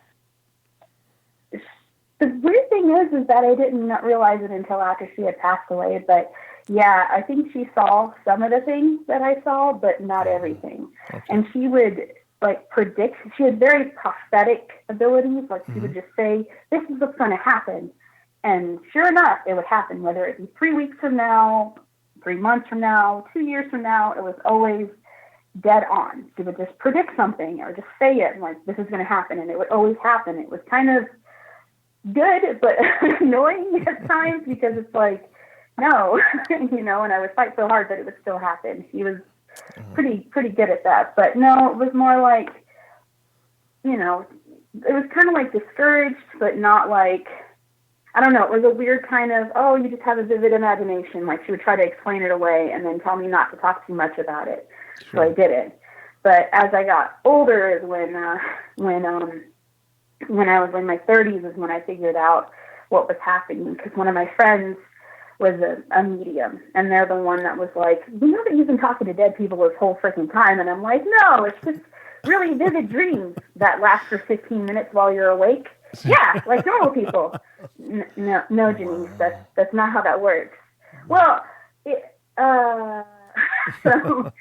The weird thing is that I didn't realize it until after she had passed away. But yeah, I think she saw some of the things that I saw, but not everything. Okay. And she would like predict. She had very prophetic abilities. Like she would just say, "This is what's going to happen." And sure enough, it would happen, whether it be 3 weeks from now, 3 months from now, 2 years from now. It was always dead on. She would just predict something or just say it, and like, this is going to happen. And it would always happen. It was kind of good, but annoying at times, because it's like, no, you know, and I would fight so hard that it would still happen. She was pretty good at that. But no, it was more like, you know, it was kind of like discouraged, but not like, I don't know, it was a weird kind of, oh, you just have a vivid imagination. Like she would try to explain it away and then tell me not to talk too much about it. Sure. So I did it. But as I got older is when I was in my 30s is when I figured out what was happening. Because one of my friends was a medium, and they're the one that was like, you know that you've been talking to dead people this whole freaking time? And I'm like, no, it's just really vivid dreams that last for 15 minutes while you're awake. Yeah, like normal people. No, Janice, that's not how that works. Well, so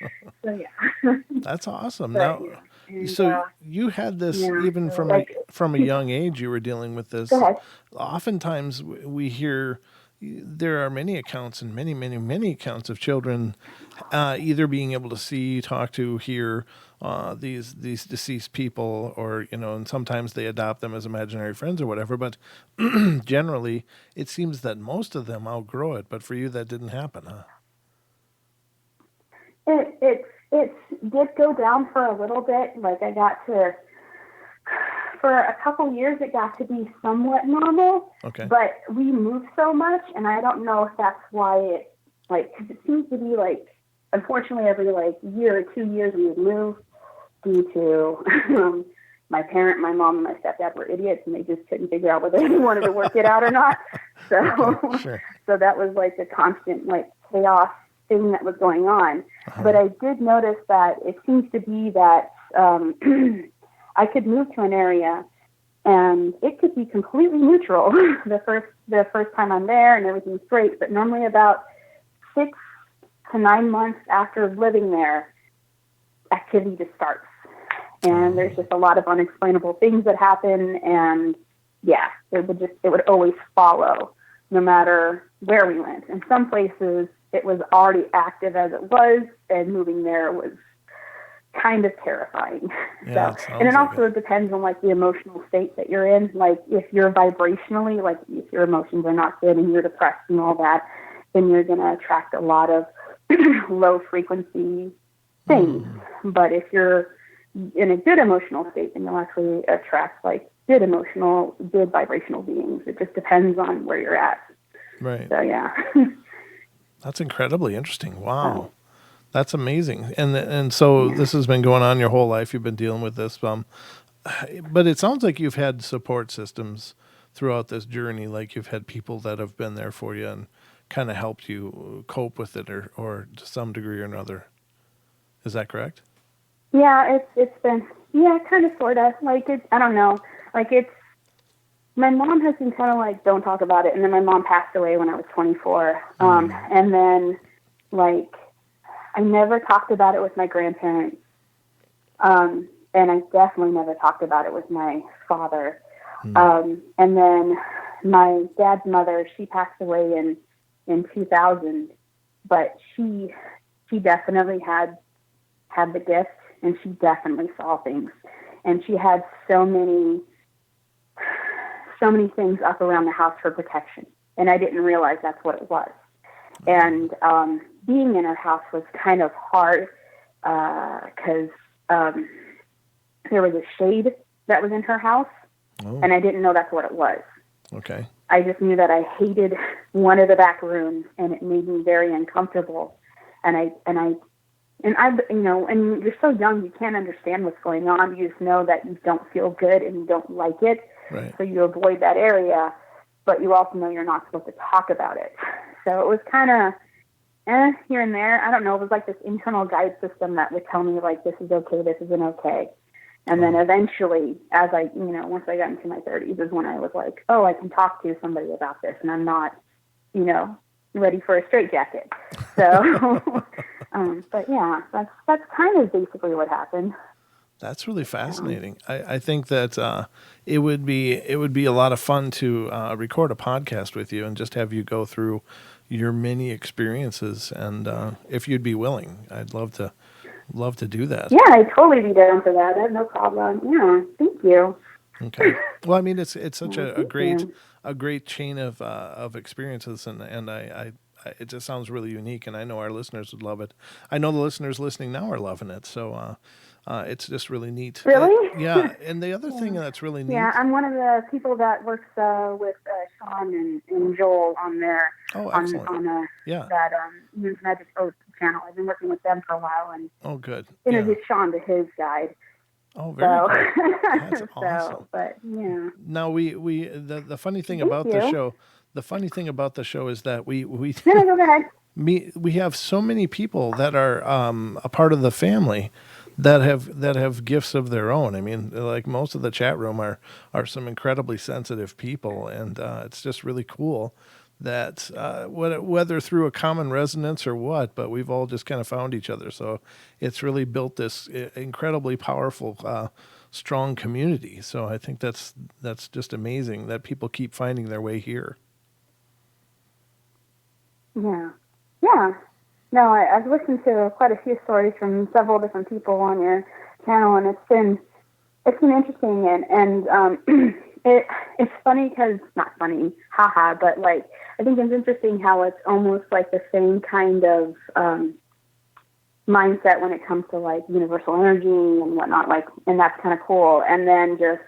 yeah. That's awesome. But, Now, yeah. And, so you had this even so, from a young age. You were dealing with this. Go ahead. Oftentimes, we hear there are many accounts and many accounts of children either being able to see, talk to, hear these deceased people, or you know, and sometimes they adopt them as imaginary friends or whatever. But generally, it seems that most of them outgrow it. But for you, that didn't happen, huh? It did go down for a little bit. Like I got to for a couple years, it got to be somewhat normal. Okay. But we moved so much, and I don't know if that's why it, like, because it seems to be like, unfortunately, every like year or 2 years we would move due to my mom, and my stepdad were idiots, and they just couldn't figure out whether they wanted to work it out or not. So, Okay, sure. so that was like a constant like chaos thing that was going on. But I did notice that it seems to be that I could move to an area and it could be completely neutral the first time I'm there and everything's great. But normally about 6 to 9 months after living there, activity just starts. And there's just a lot of unexplainable things that happen. And yeah, it would always follow no matter where we went. In some places, it was already active as it was, and moving there was kind of terrifying. Yeah, So, and it also depends on like the emotional state that you're in. Like if you're vibrationally, like if your emotions are not good and you're depressed and all that, then you're going to attract a lot of low frequency things. But if you're in a good emotional state, then you'll actually attract like good vibrational beings. It just depends on where you're at. Right. So yeah. That's incredibly interesting. Wow. That's amazing. And so this has been going on your whole life. You've been dealing with this. But it sounds like you've had support systems throughout this journey. Like you've had people that have been there for you and kind of helped you cope with it or to some degree or another. Is that correct? Yeah, it's been, kind of, sort of. Like, I don't know. Like, my mom has been kind of like, don't talk about it. And then my mom passed away when I was 24. And then, like, I never talked about it with my grandparents. And I definitely never talked about it with my father. And then my dad's mother, she passed away in 2000. But she definitely had the gift. And she definitely saw things. And she had so many things up around the house for protection. And I didn't realize that's what it was. And being in her house was kind of hard because there was a shade that was in her house. And I didn't know that's what it was. Okay. I just knew that I hated one of the back rooms, and it made me very uncomfortable. And I, and you're so young, you can't understand what's going on. You just know that you don't feel good and you don't like it. Right. So you avoid that area, but you also know you're not supposed to talk about it. So it was kind of here and there. I don't know. It was like this internal guide system that would tell me like, this is okay, this isn't okay. And then eventually, as I, once I got into my 30s is when I was like, oh, I can talk to somebody about this and I'm not, ready for a straitjacket. So, but yeah, that's kind of basically what happened. That's really fascinating. I think that it would be a lot of fun to record a podcast with you and just have you go through your many experiences. And if you'd be willing, I'd love to do that. Yeah, I'd totally be down for that. I have no problem. Yeah, thank you. Okay. Well, I mean, it's such a great chain of experiences, and I it just sounds really unique, and I know our listeners would love it. I know the listeners listening now are loving it, so it's just really neat. Really? Yeah. And the other thing that's really neat. Yeah, I'm one of the people that works with Sean and Joel on their excellent. on that Moon's Magic Oath channel. I've been working with them for a while and good. introduced Sean to his guide. Oh, very good. That's awesome. So, but yeah. Now the funny thing about the show is that we No, go ahead. we have so many people that are a part of the family that have gifts of their own. I mean, like most of the chat room are some incredibly sensitive people, and it's just really cool that whether through a common resonance or what, but we've all just kind of found each other. So it's really built this incredibly powerful, strong community. So I think that's just amazing that people keep finding their way here. Yeah. Yeah. No, I've listened to quite a few stories from several different people on your channel, and it's been interesting, and it's funny because, not funny, haha, but like, I think it's interesting how it's almost like the same kind of mindset when it comes to like universal energy and whatnot, like, and that's kind of cool. And then just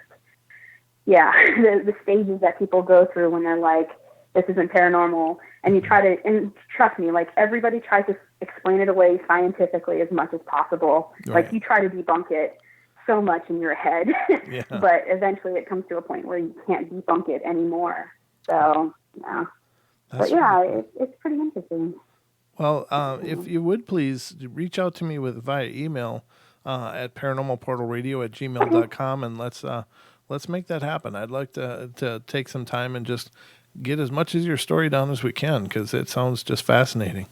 yeah, the stages that people go through when they're like, this isn't paranormal. And you try to, and trust me, like everybody tries to explain it away scientifically as much as possible. Right. Like you try to debunk it so much in your head, Yeah. but eventually it comes to a point where you can't debunk it anymore. So, yeah. That's But yeah, really cool. it's pretty interesting. Well, if you would please reach out to me via email at paranormalportalradio@gmail.com, and let's make that happen. I'd like to take some time and just get as much of your story down as we can, because it sounds just fascinating.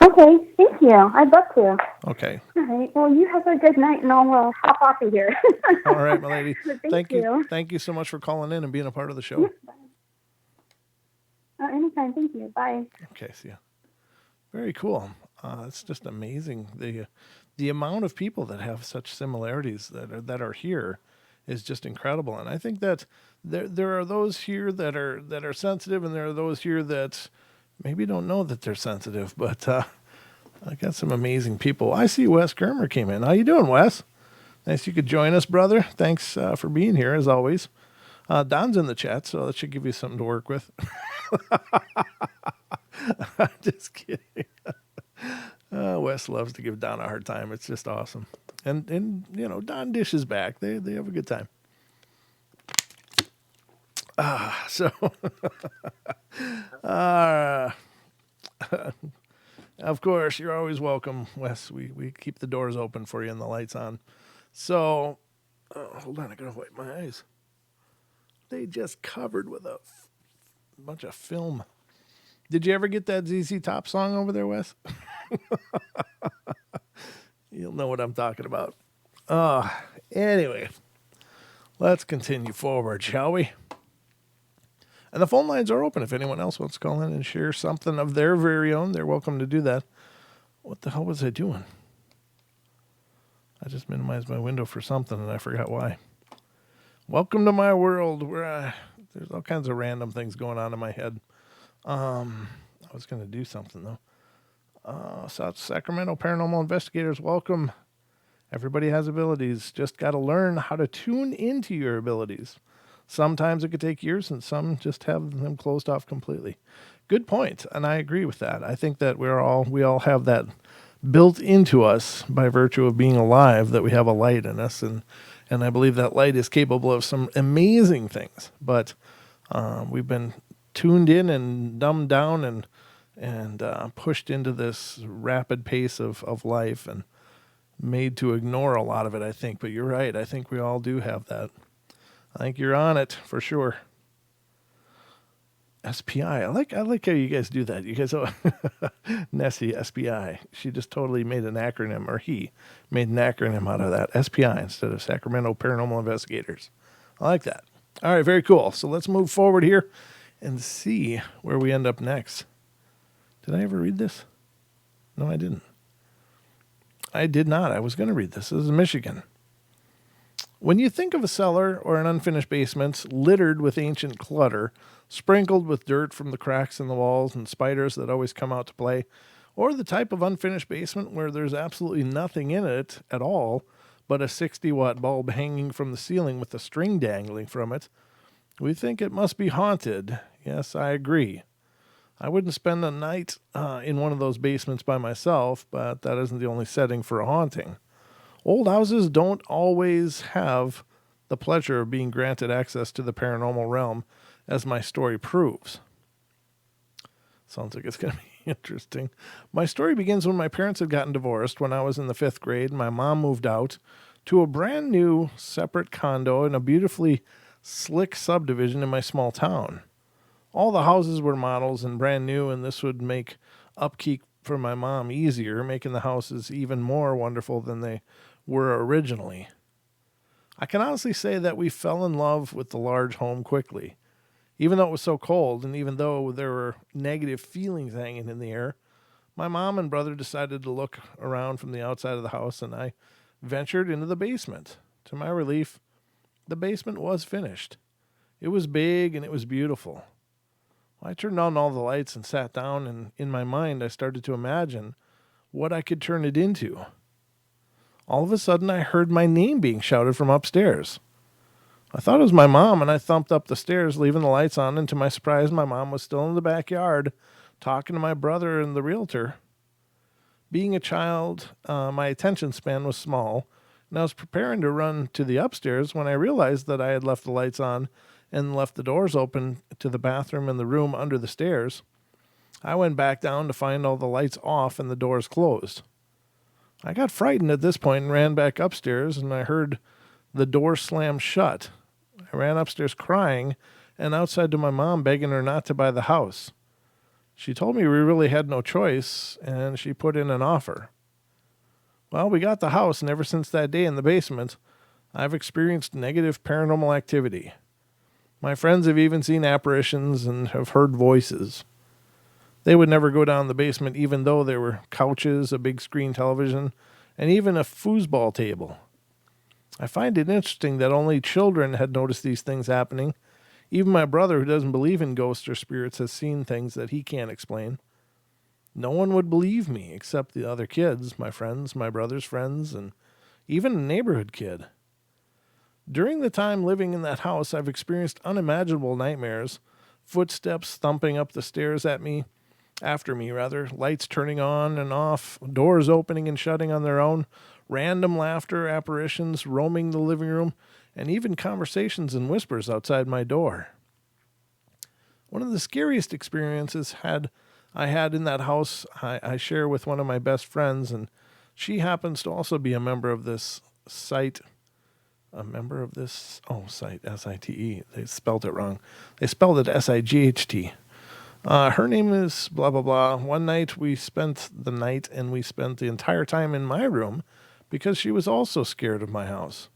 Okay, thank you. I'd love to. Okay. All right. Well, you have a good night, and I'll hop off of here. All right, my lady. Thank you. Thank you so much for calling in and being a part of the show. Anytime. Thank you. Bye. Okay, see ya. Very cool. It's just amazing. The amount of people that have such similarities that are here is just incredible. And I think that there are those here that are sensitive, and there are those here that maybe don't know that they're sensitive. But I got some amazing people. I see Wes Kermer came in. How you doing, Wes? Nice you could join us, brother. Thanks for being here as always. Don's in the chat, so that should give you something to work with. I'm just kidding. Wes loves to give Don a hard time. It's just awesome. And you know, Don dishes back. They have a good time. So of course, you're always welcome, Wes. We keep the doors open for you and the lights on. So hold on, I gotta wipe my eyes. They just covered with a bunch of film. Did you ever get that ZZ Top song over there, Wes? You'll know what I'm talking about. Anyway, let's continue forward, shall we? And the phone lines are open. If anyone else wants to call in and share something of their very own, they're welcome to do that. What the hell was I doing? I just minimized my window for something, and I forgot why. Welcome to my world where there's all kinds of random things going on in my head. I was going to do something, though. South Sacramento Paranormal Investigators, welcome. Everybody has abilities. Just got to learn how to tune into your abilities. Sometimes it could take years, and some just have them closed off completely. Good point, and I agree with that. I think that we all have that built into us by virtue of being alive, that we have a light in us, and I believe that light is capable of some amazing things. But we've been tuned in and dumbed down and pushed into this rapid pace of life and made to ignore a lot of it, I think. But you're right. I think we all do have that. I think you're on it for sure. SPI. I like how you guys do that. You guys, Nessie, SPI. She just totally made an acronym, or he made an acronym out of that. SPI instead of Sacramento Paranormal Investigators. I like that. All right, very cool. So let's move forward here and see where we end up next. Did I ever read this? No, I didn't. I did not. I was going to read this. This is Michigan. When you think of a cellar or an unfinished basement littered with ancient clutter, sprinkled with dirt from the cracks in the walls and spiders that always come out to play, or the type of unfinished basement where there's absolutely nothing in it at all but a 60-watt bulb hanging from the ceiling with a string dangling from it, we think it must be haunted. Yes, I agree. I wouldn't spend a night in one of those basements by myself, but that isn't the only setting for a haunting. Old houses don't always have the pleasure of being granted access to the paranormal realm, as my story proves. Sounds like it's going to be interesting. My story begins when my parents had gotten divorced when I was in the 5th grade, and my mom moved out to a brand new separate condo in a beautifully slick subdivision in my small town. All the houses were models and brand new, and this would make upkeep for my mom easier, making the houses even more wonderful than they were originally. I can honestly say that we fell in love with the large home quickly. Even though it was so cold, and even though there were negative feelings hanging in the air, my mom and brother decided to look around from the outside of the house, and I ventured into the basement. To my relief, the basement was finished. It was big and it was beautiful. I turned on all the lights and sat down, and in my mind I started to imagine what I could turn it into. All of a sudden I heard my name being shouted from upstairs. I thought it was my mom, and I thumped up the stairs, leaving the lights on, and to my surprise, my mom was still in the backyard talking to my brother and the realtor. Being a child, my attention span was small, and I was preparing to run to the upstairs when I realized that I had left the lights on and left the doors open to the bathroom and the room under the stairs. I went back down to find all the lights off and the doors closed. I got frightened at this point and ran back upstairs, and I heard the door slam shut. I ran upstairs crying and outside to my mom begging her not to buy the house. She told me we really had no choice, and she put in an offer. Well, we got the house, and ever since that day in the basement, I've experienced negative paranormal activity. My friends have even seen apparitions and have heard voices. They would never go down the basement even though there were couches, a big screen television, and even a foosball table. I find it interesting that only children had noticed these things happening. Even my brother, who doesn't believe in ghosts or spirits, has seen things that he can't explain. No one would believe me except the other kids, my friends, my brother's friends, and even a neighborhood kid. During the time living in that house, I've experienced unimaginable nightmares, footsteps thumping up the stairs after me, lights turning on and off, doors opening and shutting on their own, random laughter, apparitions roaming the living room, and even conversations and whispers outside my door. One of the scariest experiences I had in that house, I share with one of my best friends, and she happens to also be a member of this site. Site, S-I-T-E. They spelled it wrong. They spelled it S-I-G-H-T. Her name is blah, blah, blah. One night we spent the night, and we spent the entire time in my room because she was also scared of my house.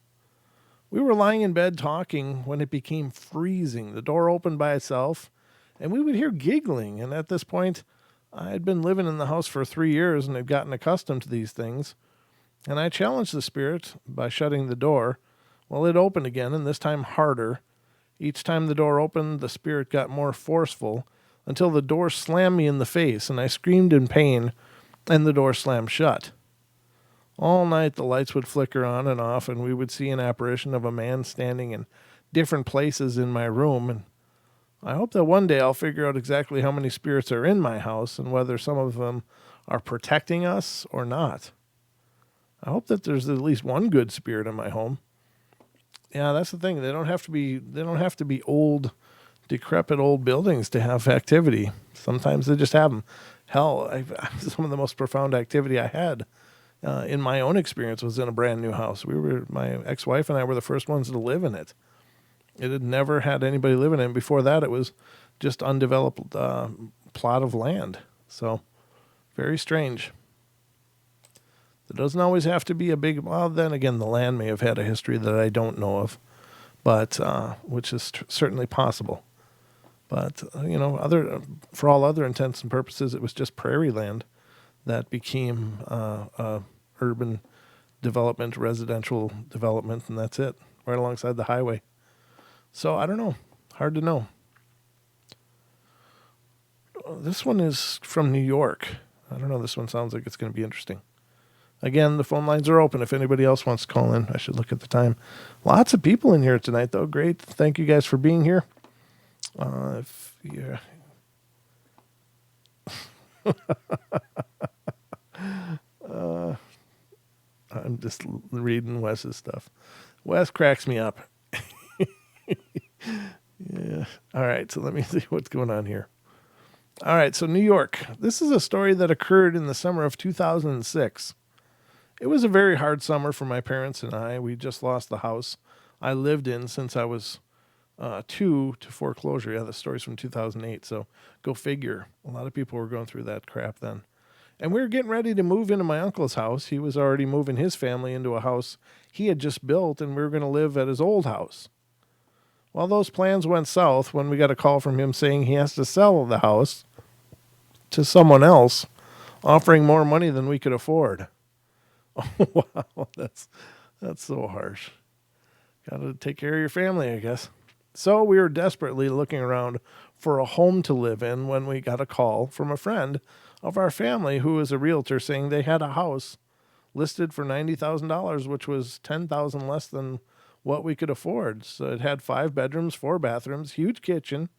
We were lying in bed talking when it became freezing. The door opened by itself, and we would hear giggling. And at this point, I had been living in the house for 3 years and had gotten accustomed to these things. And I challenged the spirit by shutting the door. Well, it opened again, and this time harder. Each time the door opened, the spirit got more forceful until the door slammed me in the face, and I screamed in pain, and the door slammed shut. All night the lights would flicker on and off, and we would see an apparition of a man standing in different places in my room. And I hope that one day I'll figure out exactly how many spirits are in my house and whether some of them are protecting us or not. I hope that there's at least one good spirit in my home. Yeah, that's the thing. They don't have to be old, decrepit old buildings to have activity. Sometimes they just have them. Hell, some of the most profound activity I had in my own experience was in a brand new house. My ex-wife and I were the first ones to live in it. It had never had anybody live in it. And before that, it was just undeveloped plot of land. So very strange. There doesn't always have to be a big. Well, then again, the land may have had a history that I don't know of, but which is certainly possible. But for all other intents and purposes, it was just prairie land that became urban development, residential development, and that's it, right alongside the highway. So I don't know. Hard to know. This one is from New York. I don't know. This one sounds like it's going to be interesting. Again, the phone lines are open. If anybody else wants to call in, I should look at the time. Lots of people in here tonight, though. Great. Thank you guys for being here. I'm just reading Wes's stuff. Wes cracks me up. Yeah. All right. So let me see what's going on here. All right. So New York. This is a story that occurred in the summer of 2006. It was a very hard summer for my parents and I. We just lost the house I lived in since I was 2 to foreclosure. Yeah, the story's from 2008. So go figure. A lot of people were going through that crap then. And we were getting ready to move into my uncle's house. He was already moving his family into a house he had just built, and we were going to live at his old house. Well, those plans went south when we got a call from him saying he has to sell the house to someone else, offering more money than we could afford. Oh, wow, that's so harsh. Got to take care of your family, I guess. So we were desperately looking around for a home to live in when we got a call from a friend of our family who is a realtor saying they had a house listed for $90,000, which was $10,000 less than what we could afford. So it had 5 bedrooms, 4 bathrooms, huge kitchen.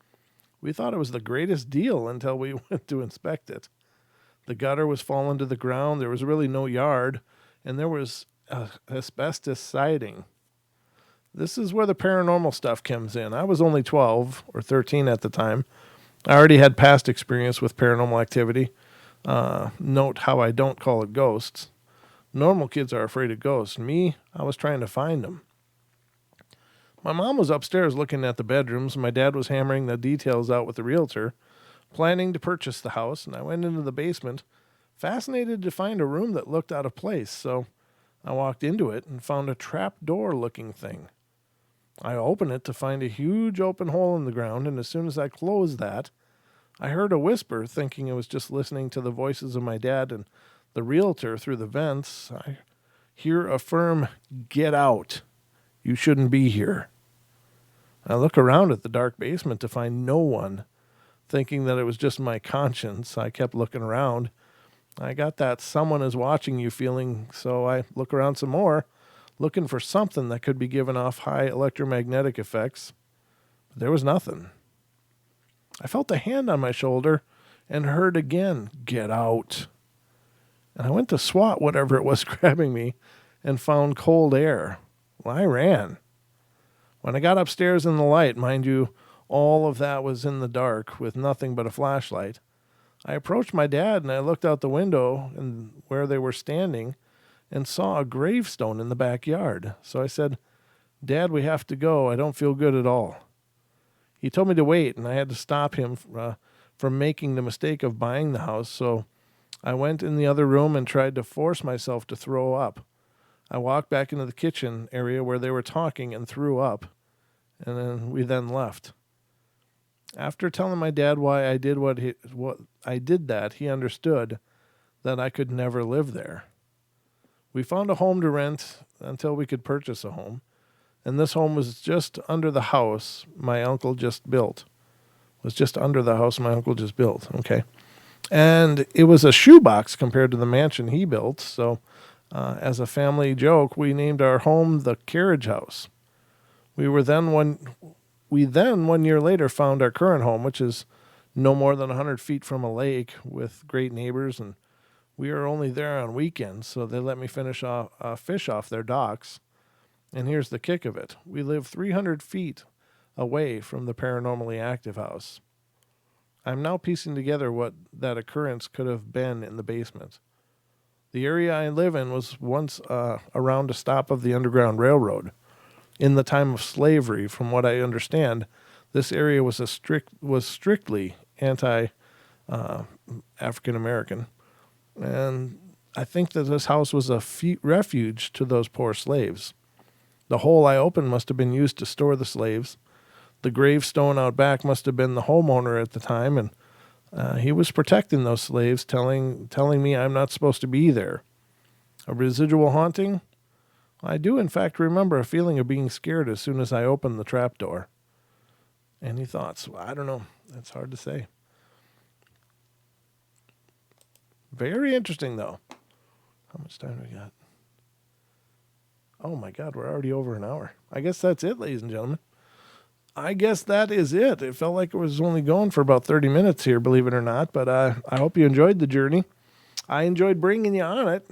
We thought it was the greatest deal until we went to inspect it. The gutter was fallen to the ground. There was really no yard, and there was asbestos siding. This is where the paranormal stuff comes in. I was only 12 or 13 at the time. I already had past experience with paranormal activity. Note how I don't call it ghosts. Normal kids are afraid of ghosts. Me, I was trying to find them. My mom was upstairs looking at the bedrooms. My dad was hammering the details out with the realtor, planning to purchase the house, and I went into the basement, fascinated to find a room that looked out of place. So I walked into it and found a trap door looking thing. I opened it to find a huge open hole in the ground, and as soon as I closed that, I heard a whisper, thinking it was just listening to the voices of my dad and the realtor through the vents. I hear a firm, "Get out. You shouldn't be here." I look around at the dark basement to find no one. Thinking that it was just my conscience, I kept looking around. I got that someone is watching you feeling, so I look around some more, looking for something that could be giving off high electromagnetic effects. But there was nothing. I felt a hand on my shoulder and heard again, "Get out." And I went to swat whatever it was grabbing me and found cold air. Well, I ran. When I got upstairs in the light, mind you, all of that was in the dark with nothing but a flashlight. I approached my dad and I looked out the window and where they were standing and saw a gravestone in the backyard. So I said, "Dad, we have to go. I don't feel good at all." He told me to wait, and I had to stop him from making the mistake of buying the house. So I went in the other room and tried to force myself to throw up. I walked back into the kitchen area where they were talking and threw up, and then we left. After telling my dad why I did what I did that, he understood that I could never live there. We found a home to rent until we could purchase a home, and this home was just under the house my uncle just built. Okay. And it was a shoebox compared to the mansion he built, so as a family joke, we named our home the Carriage House. We then 1 year later found our current home, which is no more than 100 feet from a lake with great neighbors, and we are only there on weekends, so they let me fish off their docks. And here's the kick of it. We live 300 feet away from the paranormally active house. I'm now piecing together what that occurrence could have been in the basement. The area I live in was once around a stop of the Underground Railroad. In the time of slavery, from what I understand, this area was strictly anti-African American, and I think that this house was a refuge to those poor slaves. The hole I opened must have been used to store the slaves. The gravestone out back must have been the homeowner at the time, and he was protecting those slaves, telling me I'm not supposed to be there. A residual haunting? I do, in fact, remember a feeling of being scared as soon as I opened the trapdoor. Any thoughts? Well, I don't know. That's hard to say. Very interesting, though. How much time do we got? Oh, my God, we're already over an hour. I guess that's it, ladies and gentlemen. I guess that is it. It felt like it was only going for about 30 minutes here, believe it or not, but I hope you enjoyed the journey. I enjoyed bringing you on it.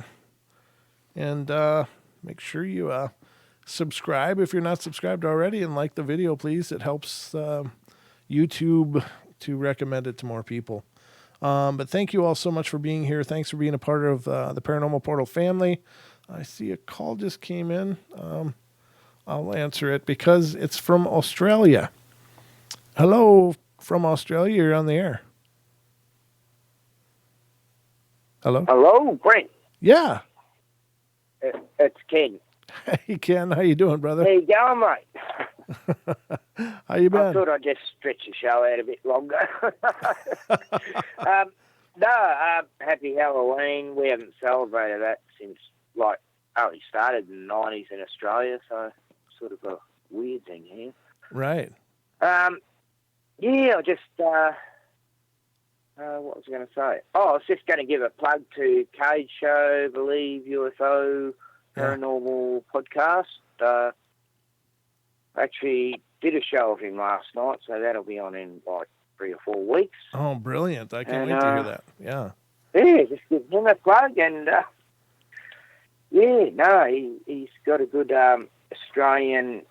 And make sure you subscribe if you're not subscribed already, and like the video, please. It helps YouTube to recommend it to more people. But thank you all so much for being here. Thanks for being a part of the Paranormal Portal family. I see a call just came in. I'll answer it because it's from Australia. Hello from Australia. You're on the air. Hello? Hello, Brent. Yeah. It's Ken. Hey, Ken. How you doing, brother? How you going, mate? How you been? I thought I'd just stretch the show out a bit longer. Happy Halloween. We haven't celebrated that since, only started in the 90s in Australia, so sort of a weird thing here. Right. I just, what was I going to say? Oh, I was just going to give a plug to Cage Show, Believe UFO, Paranormal Podcast. actually did a show of him last night, so that'll be on in like 3 or 4 weeks. Oh, brilliant. I can't wait to hear that. Yeah. Yeah, just give him a plug. And, he's got a good Australian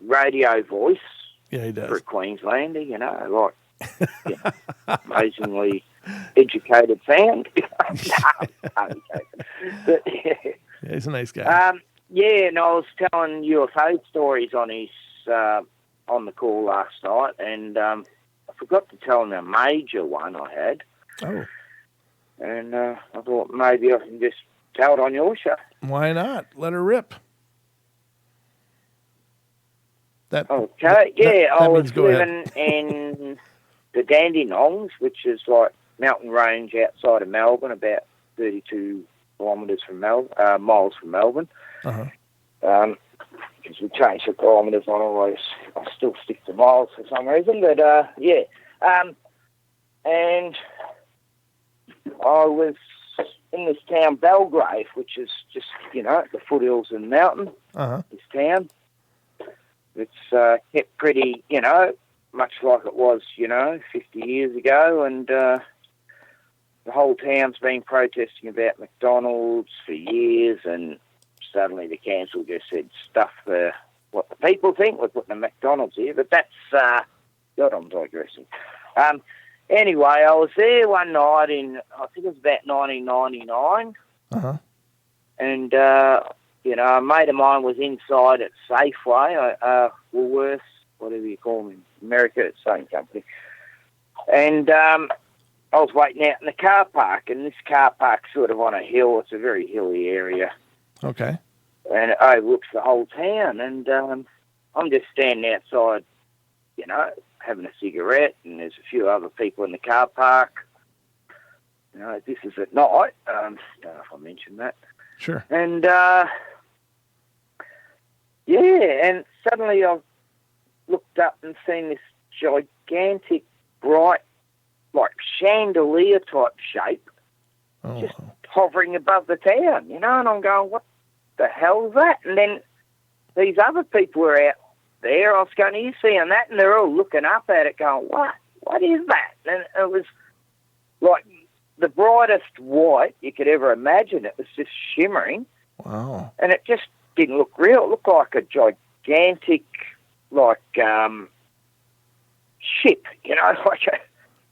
radio voice. Yeah, he For a does. Queenslander, amazingly educated fan. But, Yeah, he's a nice guy. and I was telling UFO stories on his on the call last night, and I forgot to tell him a major one I had. Oh. And I thought maybe I can just tell it on your show. Why not? Let her rip. I that was means go ahead. living in the Dandenongs, which is like mountain range outside of Melbourne, about 32 kilometres from miles from Melbourne. Uh-huh. Because we changed the kilometres I still stick to miles for some reason. But, and I was in this town, Belgrave, which is just, at the foothills of the mountain, this town. It's kept pretty, much like it was, 50 years ago. And the whole town's been protesting about McDonald's for years, and suddenly the council just said stuff for what the people think. We're putting a McDonald's here. But that's, God, I'm digressing. Anyway, I was there one night in, I think it was about 1999. Uh-huh. And, a mate of mine was inside at Safeway, Woolworths, whatever you call them in America, it's the same company. And I was waiting out in the car park, and this car park's sort of on a hill. It's a very hilly area. Okay. And it overlooks the whole town. And I'm just standing outside, having a cigarette, and there's a few other people in the car park. This is at night. I don't know if I mentioned that. Sure. And, and suddenly I've looked up and seen this gigantic, bright, like chandelier type shape just hovering above the town, and I'm going, what the hell is that? And then these other people were out there. I was going, are you seeing that? And they're all looking up at it going, what is that? And it was like the brightest white you could ever imagine. It was just shimmering. Wow. And it just didn't look real. It looked like a gigantic, ship,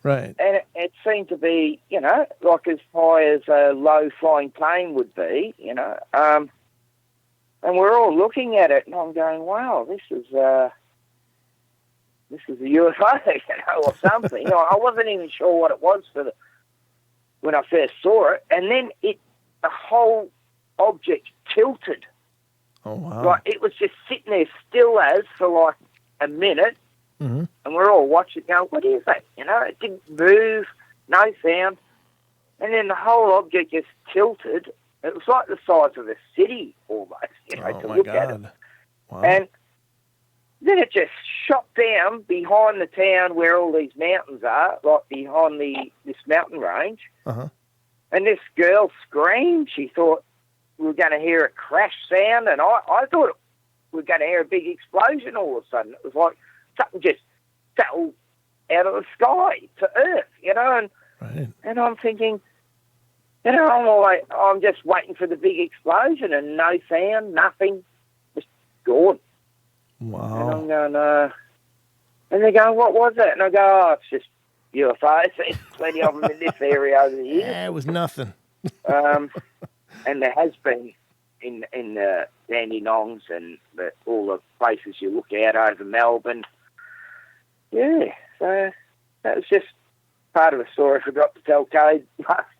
Right. And it seemed to be, like as high as a low-flying plane would be, And we're all looking at it, and I'm going, wow, this is a UFO, or something. I wasn't even sure what it was when I first saw it. And then the whole object tilted. Oh, wow. Like, it was just sitting there still as for like a minute. Mm-hmm. And we're all watching going, what is that? It didn't move, no sound. And then the whole object just tilted. It was like the size of a city almost, to look at it. Wow. And then it just shot down behind the town where all these mountains are, like behind this mountain range. Uh-huh. And this girl screamed. She thought we were going to hear a crash sound, and I thought we were going to hear a big explosion all of a sudden. It was like something just fell out of the sky to earth, and Right. and I'm thinking, I'm just waiting for the big explosion, and no sound, nothing, just gone. Wow. And I'm going, and they go, what was it? And I go, oh, it's just UFOs. There's plenty of them in this area over the years. Yeah, it was nothing. And there has been in the Dandenongs and all the places you look out over Melbourne. Yeah, so that was just part of the story I forgot to tell Cade.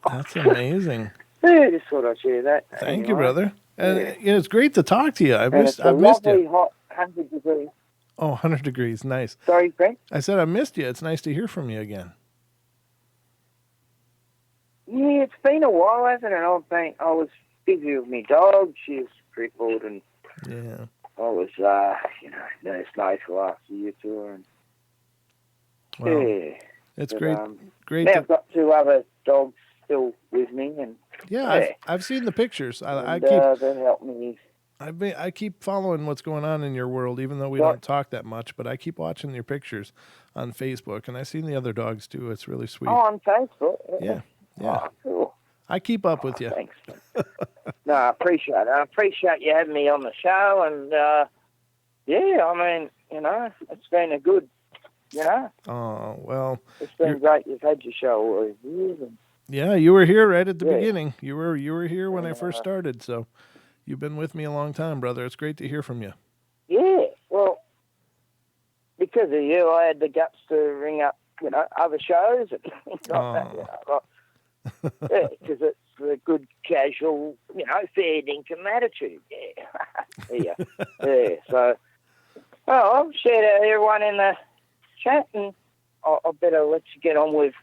That's amazing. Yeah, just thought I'd share that. Thank you, brother. And it's great to talk to you. I've missed lovely, you. hot 100 degrees. Oh, 100 degrees. Nice. Sorry, Brent? I said I missed you. It's nice to hear from you again. Yeah, it's been a while, hasn't it? I was busy with my dog. She's crippled, and Yeah. I was, nursemaid for the last year or two. And Wow. yeah. It's But, great. Great. Now I've got 2 other dogs still with me, and Yeah, I've seen the pictures. I and, keep they help me. I keep following what's going on in your world, even though we don't talk that much. But I keep watching your pictures on Facebook, and I've seen the other dogs too. It's really sweet. Oh, on Facebook? Yeah. Oh, cool. I keep up with you. Thanks. No, I appreciate it. I appreciate you having me on the show, and yeah, I mean, it's been a good, Oh, well. It's been great. You've had your show all these years. Yeah, you were here right at the beginning. You were here when I first started, so you've been with me a long time, brother. It's great to hear from you. Yeah, well, because of you, I had the guts to ring up, other shows. Because it's a good, casual, fair dinkum attitude. Yeah. Yeah. So, I'll share to everyone in the chat, and I better let you get on with.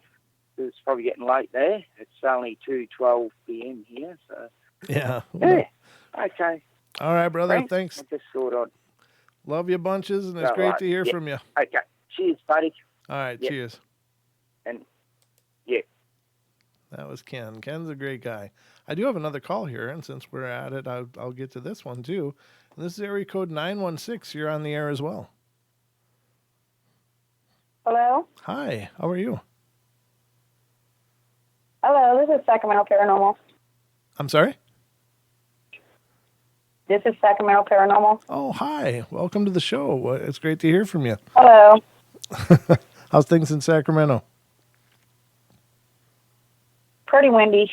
It's probably getting late there. It's only 2:12 p.m. here, so yeah. Okay. All right, brother. Thanks. I just thought I'd love you bunches, and it's great to hear from you. Okay. Cheers, buddy. All right. Cheers. And that was Ken. Ken's a great guy. I do have another call here, and since we're at it, I'll get to this one too. And this is area code 916. You're on the air as well. Hello? Hi. How are you? Hello, this is Sacramento Paranormal. I'm sorry? This is Sacramento Paranormal. Oh, hi. Welcome to the show. It's great to hear from you. Hello. How's things in Sacramento? Pretty windy.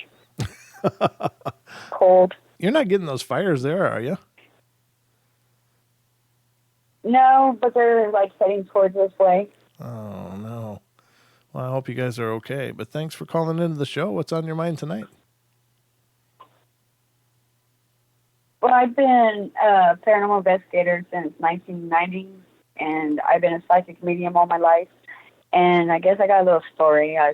Cold. You're not getting those fires there, are you? No, but they're heading towards this way. Oh, no. Well, I hope you guys are okay. But thanks for calling into the show. What's on your mind tonight? Well, I've been a paranormal investigator since 1990, and I've been a psychic medium all my life. And I guess I got a little story. A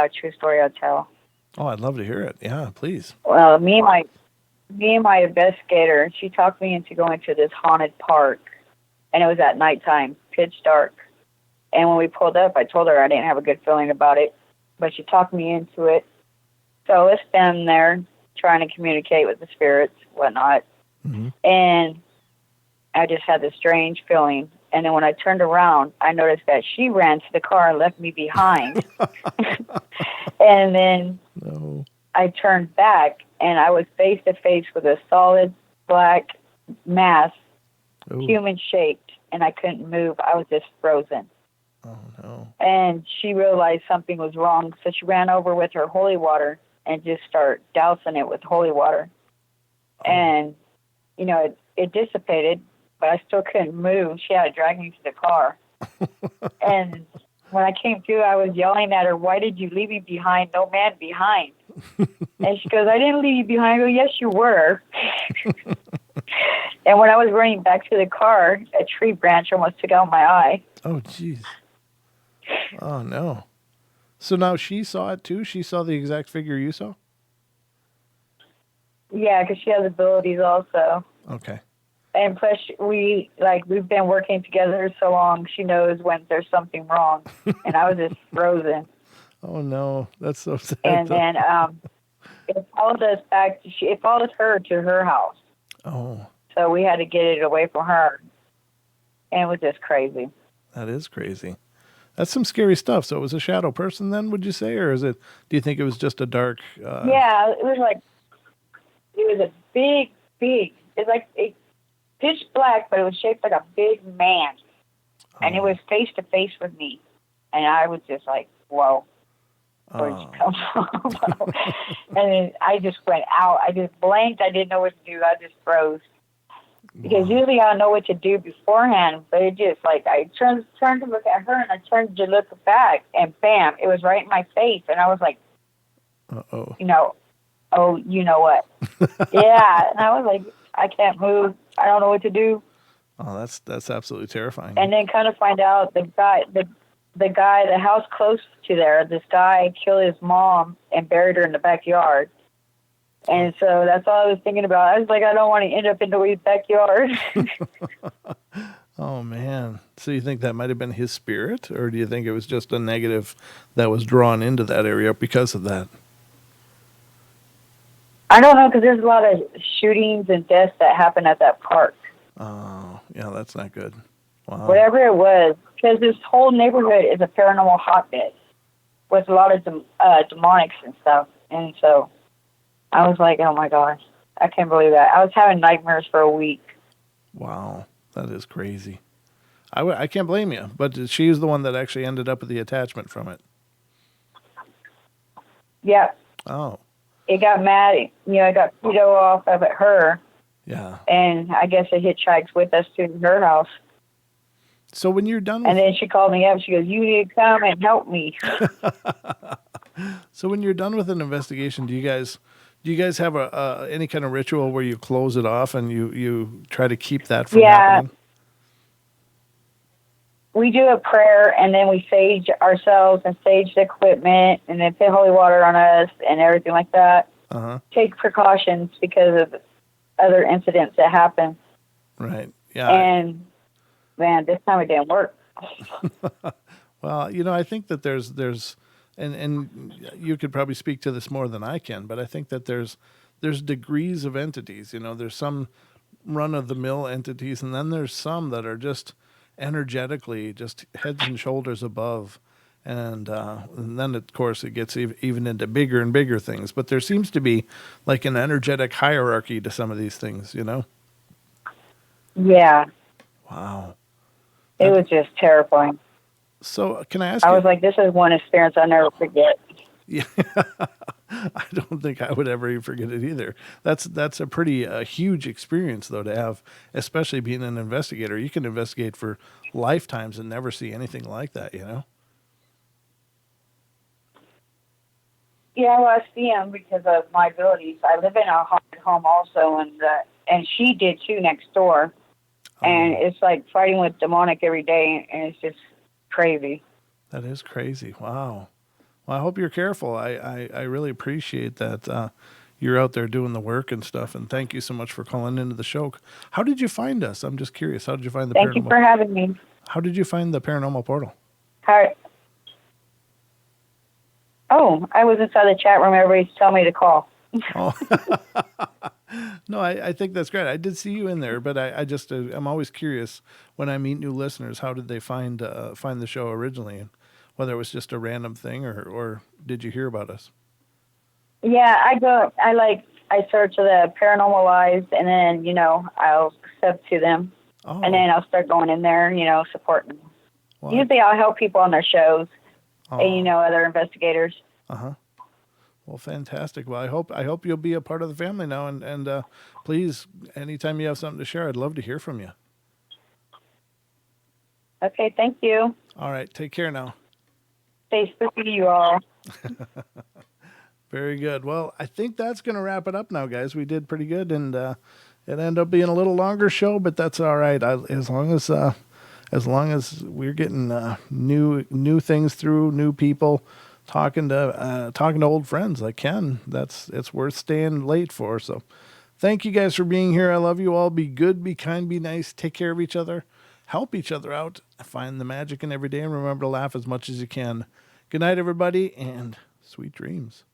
true story I'll tell. Oh, I'd love to hear it. Yeah, please. Well, me and my investigator, she talked me into going to this haunted park, and it was at nighttime, pitch dark. And when we pulled up, I told her I didn't have a good feeling about it, but she talked me into it. So let's stand there trying to communicate with the spirits, whatnot. Mm-hmm. And I just had this strange feeling. And then when I turned around, I noticed that she ran to the car and left me behind. And then I turned back, and I was face to face with a solid black mass, human-shaped, and I couldn't move. I was just frozen. Oh, no. And she realized something was wrong, so she ran over with her holy water and just started dousing it with holy water. Oh. And, it dissipated, but I still couldn't move. She had to drag me to the car. And when I came to, I was yelling at her, "Why did you leave me behind? No man behind." And she goes, "I didn't leave you behind." I go, "Yes, you were." And when I was running back to the car, a tree branch almost took out my eye. Oh, jeez. Oh, no. So now she saw it too? She saw the exact figure you saw? Yeah, because she has abilities also. Okay. And plus, we've been working together so long, she knows when there's something wrong. And I was just frozen. Oh, no. That's so sad. And then it followed us back. It followed her to her house. Oh. So we had to get it away from her. And it was just crazy. That is crazy. That's some scary stuff. So it was a shadow person then, would you say? Or do you think it was just a dark... Yeah, it was a big, it's like a pitch black, but it was shaped like a big man. Oh. And it was face to face with me. And I was just like, whoa, where'd you come from? And then I just went out. I just blanked. I didn't know what to do. I just froze. Because usually I know what to do beforehand, but it just I turned to look at her and I turned to look back and bam, it was right in my face. And I was like, uh-oh. Oh, you know what? Yeah. And I was like, I can't move. I don't know what to do. Oh, that's absolutely terrifying. And then kind of find out the house close to there, this guy killed his mom and buried her in the backyard. And so that's all I was thinking about. I was like, I don't want to end up in nobody's backyard. Oh, man. So you think that might have been his spirit? Or do you think it was just a negative that was drawn into that area because of that? I don't know, because there's a lot of shootings and deaths that happen at that park. Oh, yeah, that's not good. Wow. Whatever it was, because this whole neighborhood is a paranormal hotbed with a lot of demonics and stuff. And so I was like, oh my gosh, I can't believe that. I was having nightmares for a week. Wow, that is crazy. I can't blame you, but she's the one that actually ended up with the attachment from it. Yeah. Oh. It got mad. I got Tito off of her. Yeah. And I guess it hitchhiked with us to her house. So when you're done with... And then she called me up. She goes, you need to come and help me. So when you're done with an investigation, do you guys have any kind of ritual where you close it off and you try to keep that from happening? We do a prayer, and then we sage ourselves and sage the equipment, and then put holy water on us and everything like that. Uh-huh. Take precautions because of other incidents that happen. Right. Yeah. And man, this time it didn't work. Well, I think that there's and you could probably speak to this more than I can, but I think that there's degrees of entities. There's some run of the mill entities, and then there's some that are just energetically just heads and shoulders above. And then, of course, it gets even into bigger and bigger things. But there seems to be like an energetic hierarchy to some of these things, Yeah. Wow. It was just terrifying. So can I ask you? I was like, this is one experience I'll never forget. Yeah. I don't think I would ever even forget it either. That's a pretty huge experience, though, to have, especially being an investigator. You can investigate for lifetimes and never see anything like that, Yeah, well, I see them because of my abilities. I live in a haunted home also, and she did too next door. And it's like fighting with demonic every day, and it's just crazy. That is crazy. Wow. Well, I hope you're careful. I really appreciate that you're out there doing the work and stuff, and thank you so much for calling into the show. How did you find us? I'm just curious. How did you find the Thank you for having me. How did you find the Paranormal Portal? Oh, I was inside the chat room. Everybody's telling me to call. Oh. No, I think that's great. I did see you in there, but I just I'm always curious when I meet new listeners. How did they find the show originally, and whether it was just a random thing or did you hear about us? Yeah, I search the Paranormal Lives, and then I'll sub to them, and then I'll start going in there, supporting. Wow. Usually, I'll help people on their shows, and other investigators. Well, fantastic. Well, I hope you'll be a part of the family now, and please, anytime you have something to share, I'd love to hear from you. Okay, thank you. All right, take care now. Stay spooky to you all. Very good. Well, I think that's going to wrap it up now, guys. We did pretty good, and it ended up being a little longer show, but that's all right. As long as we're getting new things through, new people. Talking to old friends like Ken, it's worth staying late for. So thank you guys for being here. I love you all. Be good, be kind, be nice, take care of each other, help each other out, find the magic in every day, and remember to laugh as much as you can. Good night, everybody, and sweet dreams.